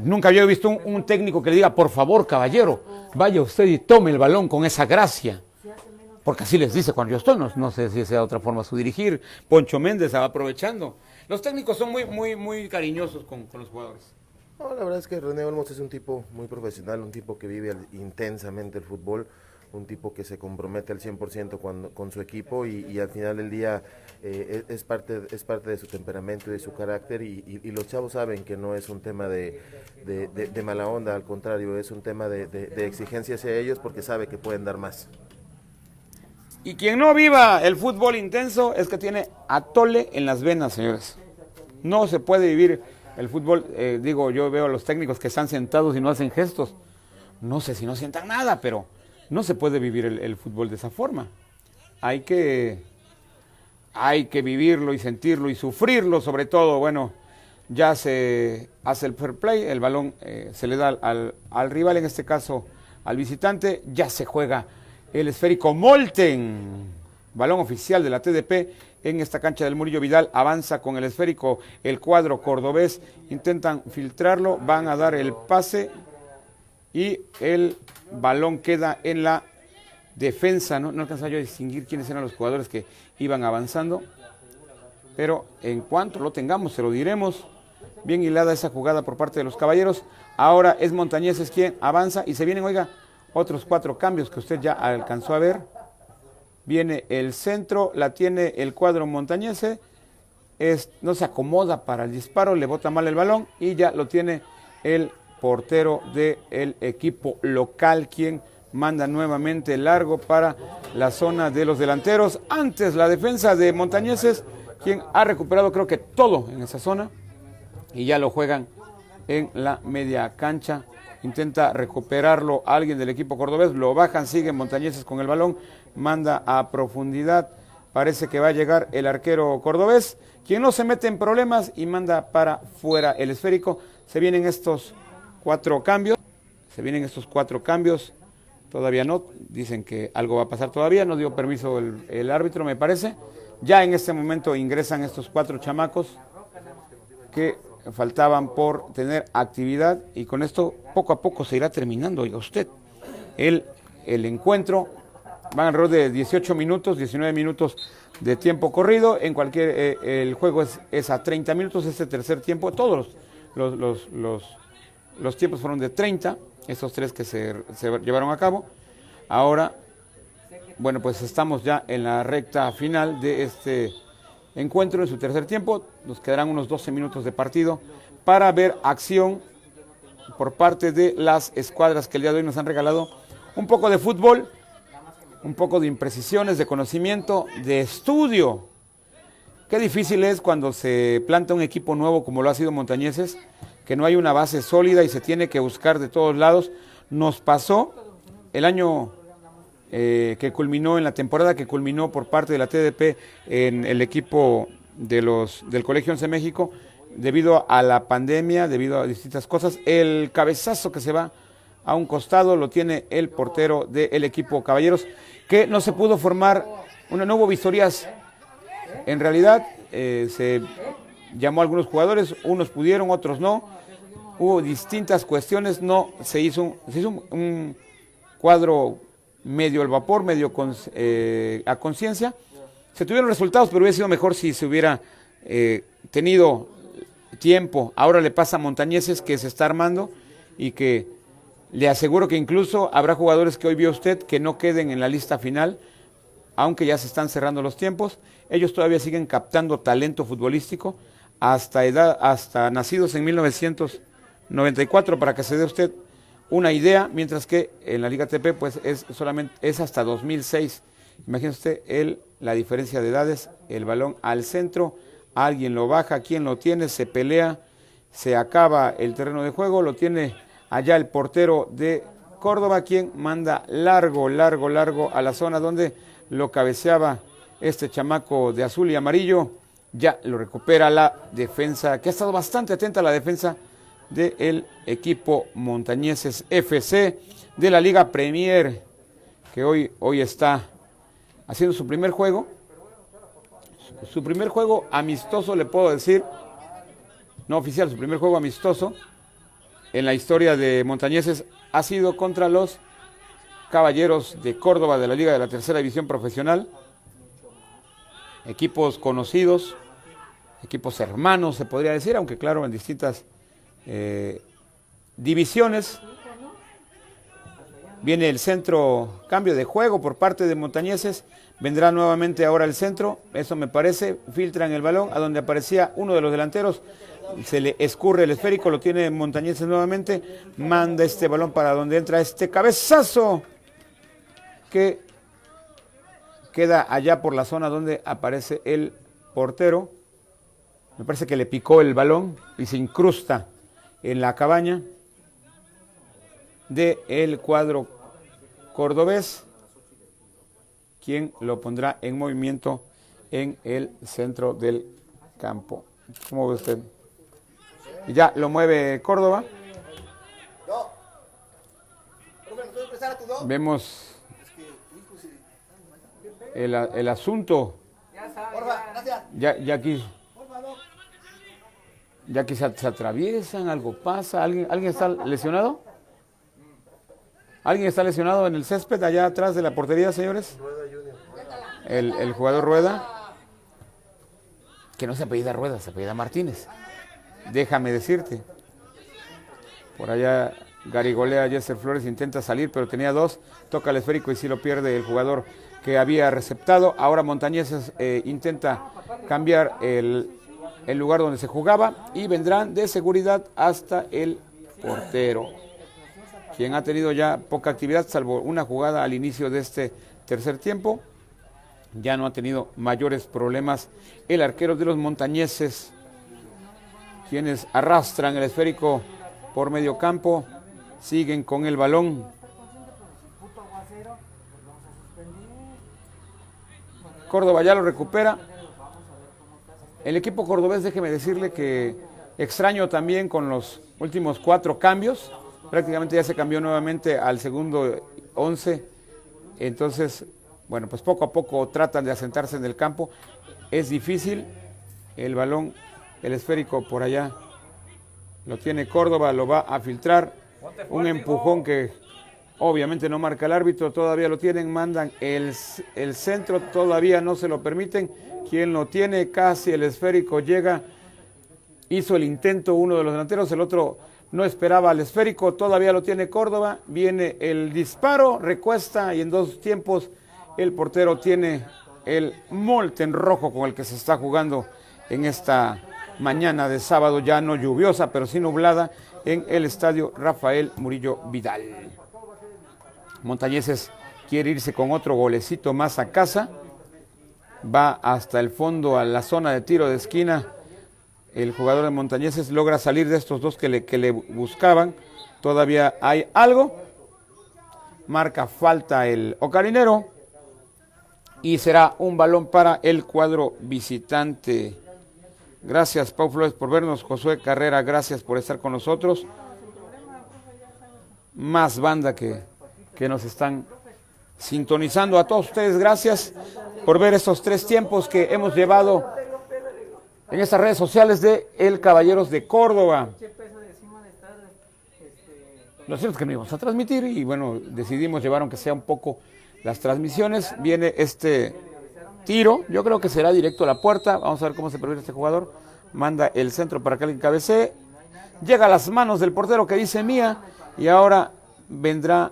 S1: nunca había visto un técnico que le diga, por favor, caballero, vaya usted y tome el balón con esa gracia. Porque así les dice cuando yo estoy, no sé si sea otra forma su dirigir. Poncho Méndez va aprovechando. Los técnicos son muy cariñosos con los jugadores.
S2: No, la verdad es que René Olmos es un tipo muy profesional, un tipo que vive intensamente el fútbol, un tipo que se compromete al 100% con su equipo y al final del día es parte de su temperamento y de su carácter y los chavos saben que no es un tema de mala onda, al contrario, es un tema de exigencia hacia ellos porque sabe que pueden dar más.
S1: Y quien no viva el fútbol intenso es que tiene atole en las venas, señores. No se puede vivir el fútbol, yo veo a los técnicos que están sentados y no hacen gestos. No sé si no sientan nada, pero no se puede vivir el fútbol de esa forma. Hay que vivirlo y sentirlo y sufrirlo, sobre todo. Bueno, ya se hace el fair play, el balón se le da al rival, en este caso al visitante, ya se juega el esférico Molten, balón oficial de la TDP en esta cancha del Murillo Vidal. Avanza con el esférico el cuadro cordobés, intentan filtrarlo, van a dar el pase y el balón queda en la defensa. No alcanzaba yo a distinguir quiénes eran los jugadores que iban avanzando, pero en cuanto lo tengamos se lo diremos. Bien hilada esa jugada por parte de los caballeros. Ahora es Montañeses quien avanza y se vienen, otros 4 cambios que usted ya alcanzó a ver. Viene el centro, la tiene el cuadro montañese, no se acomoda para el disparo, le bota mal el balón y ya lo tiene el portero del equipo local, quien manda nuevamente largo para la zona de los delanteros. Antes la defensa de Montañeses, quien ha recuperado creo que todo en esa zona y ya lo juegan en la media cancha. Intenta recuperarlo alguien del equipo cordobés, lo bajan, sigue Montañeses con el balón, manda a profundidad, parece que va a llegar el arquero cordobés, quien no se mete en problemas y manda para fuera el esférico. Se vienen estos 4 cambios, todavía no, dicen que algo va a pasar todavía, no dio permiso el árbitro, me parece. Ya en este momento ingresan estos 4 chamacos que faltaban por tener actividad y con esto poco a poco se irá terminando, oiga usted, el encuentro. Van alrededor de 18 minutos, 19 minutos de tiempo corrido. En cualquier, el juego es a 30 minutos, este tercer tiempo, todos los tiempos fueron de 30, estos 3 que se llevaron a cabo. Ahora, bueno, pues estamos ya en la recta final de este encuentro, en su tercer tiempo. Nos quedarán unos 12 minutos de partido para ver acción por parte de las escuadras que el día de hoy nos han regalado un poco de fútbol, un poco de imprecisiones, de conocimiento, de estudio. Qué difícil es cuando se planta un equipo nuevo como lo ha sido Montañeses, que no hay una base sólida y se tiene que buscar de todos lados. Nos pasó el año que culminó, en la temporada que culminó por parte de la TDP en el equipo del Colegio 11 México, debido a la pandemia, debido a distintas cosas. El cabezazo que se va a un costado lo tiene el portero del equipo Caballeros, que no se pudo formar, no hubo visorías. En realidad se llamó a algunos jugadores, unos pudieron, otros no. Hubo distintas cuestiones, no se hizo un cuadro medio al vapor, medio a conciencia. Se tuvieron resultados, pero hubiera sido mejor si se hubiera tenido tiempo. Ahora le pasa a Montañeses, que se está armando y que le aseguro que incluso habrá jugadores que hoy vio usted que no queden en la lista final, aunque ya se están cerrando los tiempos. Ellos todavía siguen captando talento futbolístico hasta nacidos en 1994, para que se dé usted una idea, mientras que en la Liga TP pues es hasta 2006. Imagínese usted la diferencia de edades. El balón al centro, alguien lo baja, quien lo tiene, se pelea, se acaba el terreno de juego, lo tiene allá el portero de Córdoba, quien manda largo a la zona donde lo cabeceaba este chamaco de azul y amarillo. Ya lo recupera la defensa, que ha estado bastante atenta a la defensa del equipo Montañeses FC de la Liga Premier, que hoy está haciendo su primer juego amistoso, le puedo decir, no oficial, su primer juego amistoso en la historia de Montañeses ha sido contra los Caballeros de Córdoba de la Liga de la Tercera División Profesional. Equipos conocidos, equipos hermanos se podría decir, aunque claro, en distintas divisiones. Viene el centro, cambio de juego por parte de Montañeses, vendrá nuevamente ahora el centro, eso me parece, filtran el balón a donde aparecía uno de los delanteros, se le escurre el esférico, lo tiene Montañeses nuevamente, manda este balón para donde entra este cabezazo, que queda allá por la zona donde aparece el portero. Me parece que le picó el balón y se incrusta en la cabaña del cuadro cordobés, quien lo pondrá en movimiento en el centro del campo. ¿Cómo ve usted? Y ya lo mueve Córdoba. Vemos el asunto. Ya aquí se atraviesan, algo pasa. ¿Alguien está lesionado? ¿Alguien está lesionado en el césped allá atrás de la portería, señores? El jugador Rueda, que no se apellida Rueda, se apellida Martínez. Déjame decirte. Por allá garigolea Jesser Flores, intenta salir, pero tenía dos. Toca el esférico y sí lo pierde el jugador que había receptado. Ahora Montañeses intenta cambiar el lugar donde se jugaba y vendrán de seguridad hasta el portero, quien ha tenido ya poca actividad, salvo una jugada al inicio de este tercer tiempo. Ya no ha tenido mayores problemas el arquero de los montañeses, quienes arrastran el esférico por medio campo, siguen con el balón. Córdoba ya lo recupera. El equipo cordobés, déjeme decirle que extraño también con los últimos 4 cambios. Prácticamente ya se cambió nuevamente al segundo 11. Entonces, bueno, pues poco a poco tratan de asentarse en el campo. Es difícil. El balón, el esférico por allá lo tiene Córdoba, lo va a filtrar. Un empujón que obviamente no marca el árbitro, todavía lo tienen, mandan el centro, todavía no se lo permiten. Quien lo tiene, casi el esférico llega, hizo el intento uno de los delanteros, el otro no esperaba al esférico, todavía lo tiene Córdoba, viene el disparo, recuesta y en 2 tiempos el portero tiene el molten rojo con el que se está jugando en esta mañana de sábado, ya no lluviosa, pero sí nublada, en el estadio Rafael Murillo Vidal. Montañeses quiere irse con otro golecito más a casa, va hasta el fondo a la zona de tiro de esquina. El jugador de Montañeses logra salir de estos dos que le buscaban. Todavía hay algo. Marca falta el ocarinero. Y será un balón para el cuadro visitante. Gracias, Pau Flores, por vernos. Josué Carrera, gracias por estar con nosotros. Más banda que nos están sintonizando. A todos ustedes, gracias por ver estos 3 tiempos que hemos llevado en estas redes sociales de El Caballeros de Córdoba. Lo cierto es que no íbamos a transmitir y bueno, decidimos llevar aunque sea un poco las transmisiones. Viene este tiro, yo creo que será directo a la puerta. Vamos a ver cómo se prepara este jugador. Manda el centro para que alguien cabecee. Llega a las manos del portero que dice mía y ahora vendrá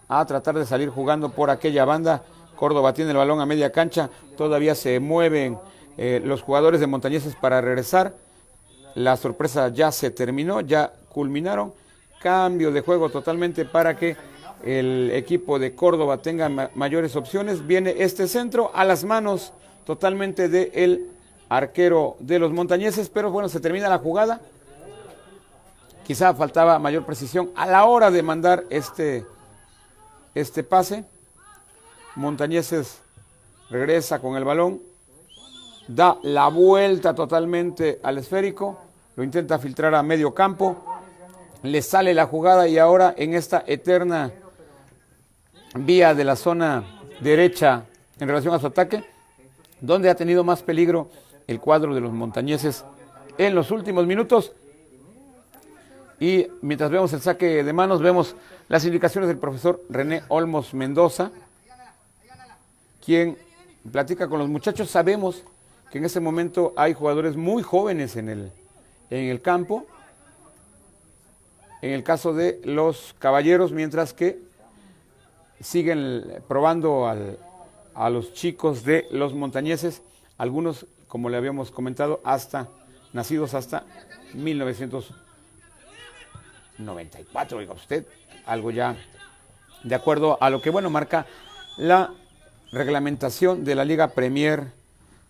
S1: a tratar de salir jugando por aquella banda. Córdoba tiene el balón a media cancha, todavía se mueven los jugadores de Montañeses para regresar. La sorpresa ya se terminó, ya culminaron. Cambio de juego totalmente para que el equipo de Córdoba tenga mayores opciones. Viene este centro a las manos totalmente del arquero de los Montañeses, pero bueno, se termina la jugada. Quizá faltaba mayor precisión a la hora de mandar este pase. Montañeses regresa con el balón, da la vuelta totalmente al esférico, lo intenta filtrar a medio campo, le sale la jugada y ahora en esta eterna vía de la zona derecha en relación a su ataque, donde ha tenido más peligro el cuadro de los Montañeses en los últimos minutos. Y mientras vemos el saque de manos, vemos las indicaciones del profesor René Olmos Mendoza, quien platica con los muchachos. Sabemos que en ese momento hay jugadores muy jóvenes en el campo, en el caso de los Caballeros, mientras que siguen probando a los chicos de los Montañeses, algunos, como le habíamos comentado, nacidos hasta 1994, oiga usted, algo ya de acuerdo a lo que, bueno, marca la reglamentación de la Liga Premier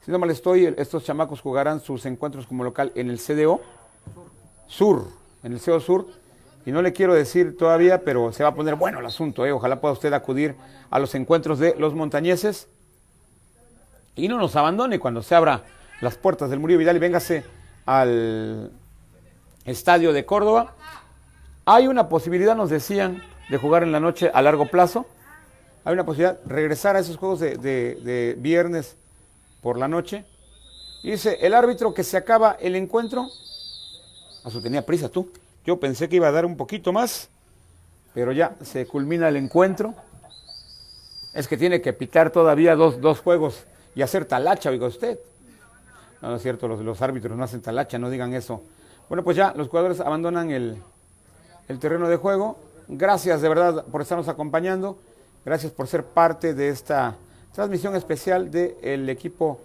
S1: Si no mal estoy, estos chamacos jugarán sus encuentros como local en el CDO Sur, en el CDO Sur. Y no le quiero decir todavía, pero se va a poner bueno el asunto. Ojalá pueda usted acudir a los encuentros de los montañeses y no nos abandone cuando se abra las puertas del Murillo Vidal y véngase al Estadio de Córdoba. Hay una posibilidad, nos decían, de jugar en la noche a largo plazo. Hay una posibilidad de regresar a esos juegos de viernes por la noche. Y dice, el árbitro que se acaba el encuentro, tenía prisa tú. Yo pensé que iba a dar un poquito más, pero ya se culmina el encuentro. Es que tiene que pitar todavía dos juegos y hacer talacha, oiga usted. No, no es cierto, los árbitros no hacen talacha, no digan eso. Bueno, pues ya los jugadores abandonan el terreno de juego. Gracias de verdad por estarnos acompañando. Gracias por ser parte de esta transmisión especial del equipo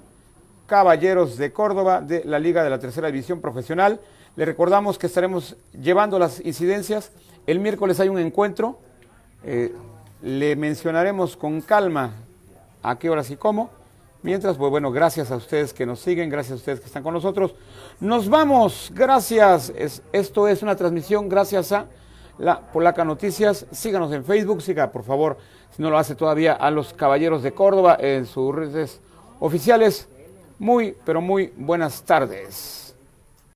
S1: Caballeros de Córdoba de la Liga de la Tercera División Profesional. Le recordamos que estaremos llevando las incidencias. El miércoles hay un encuentro. Le mencionaremos con calma a qué horas y cómo. Mientras, pues bueno, gracias a ustedes que nos siguen, gracias a ustedes que están con nosotros. Nos vamos, gracias. Esto es una transmisión gracias a la Polaca Noticias. Síganos en Facebook, siga por favor, si no lo hace todavía, a los Caballeros de Córdoba en sus redes oficiales. Muy, pero muy buenas tardes.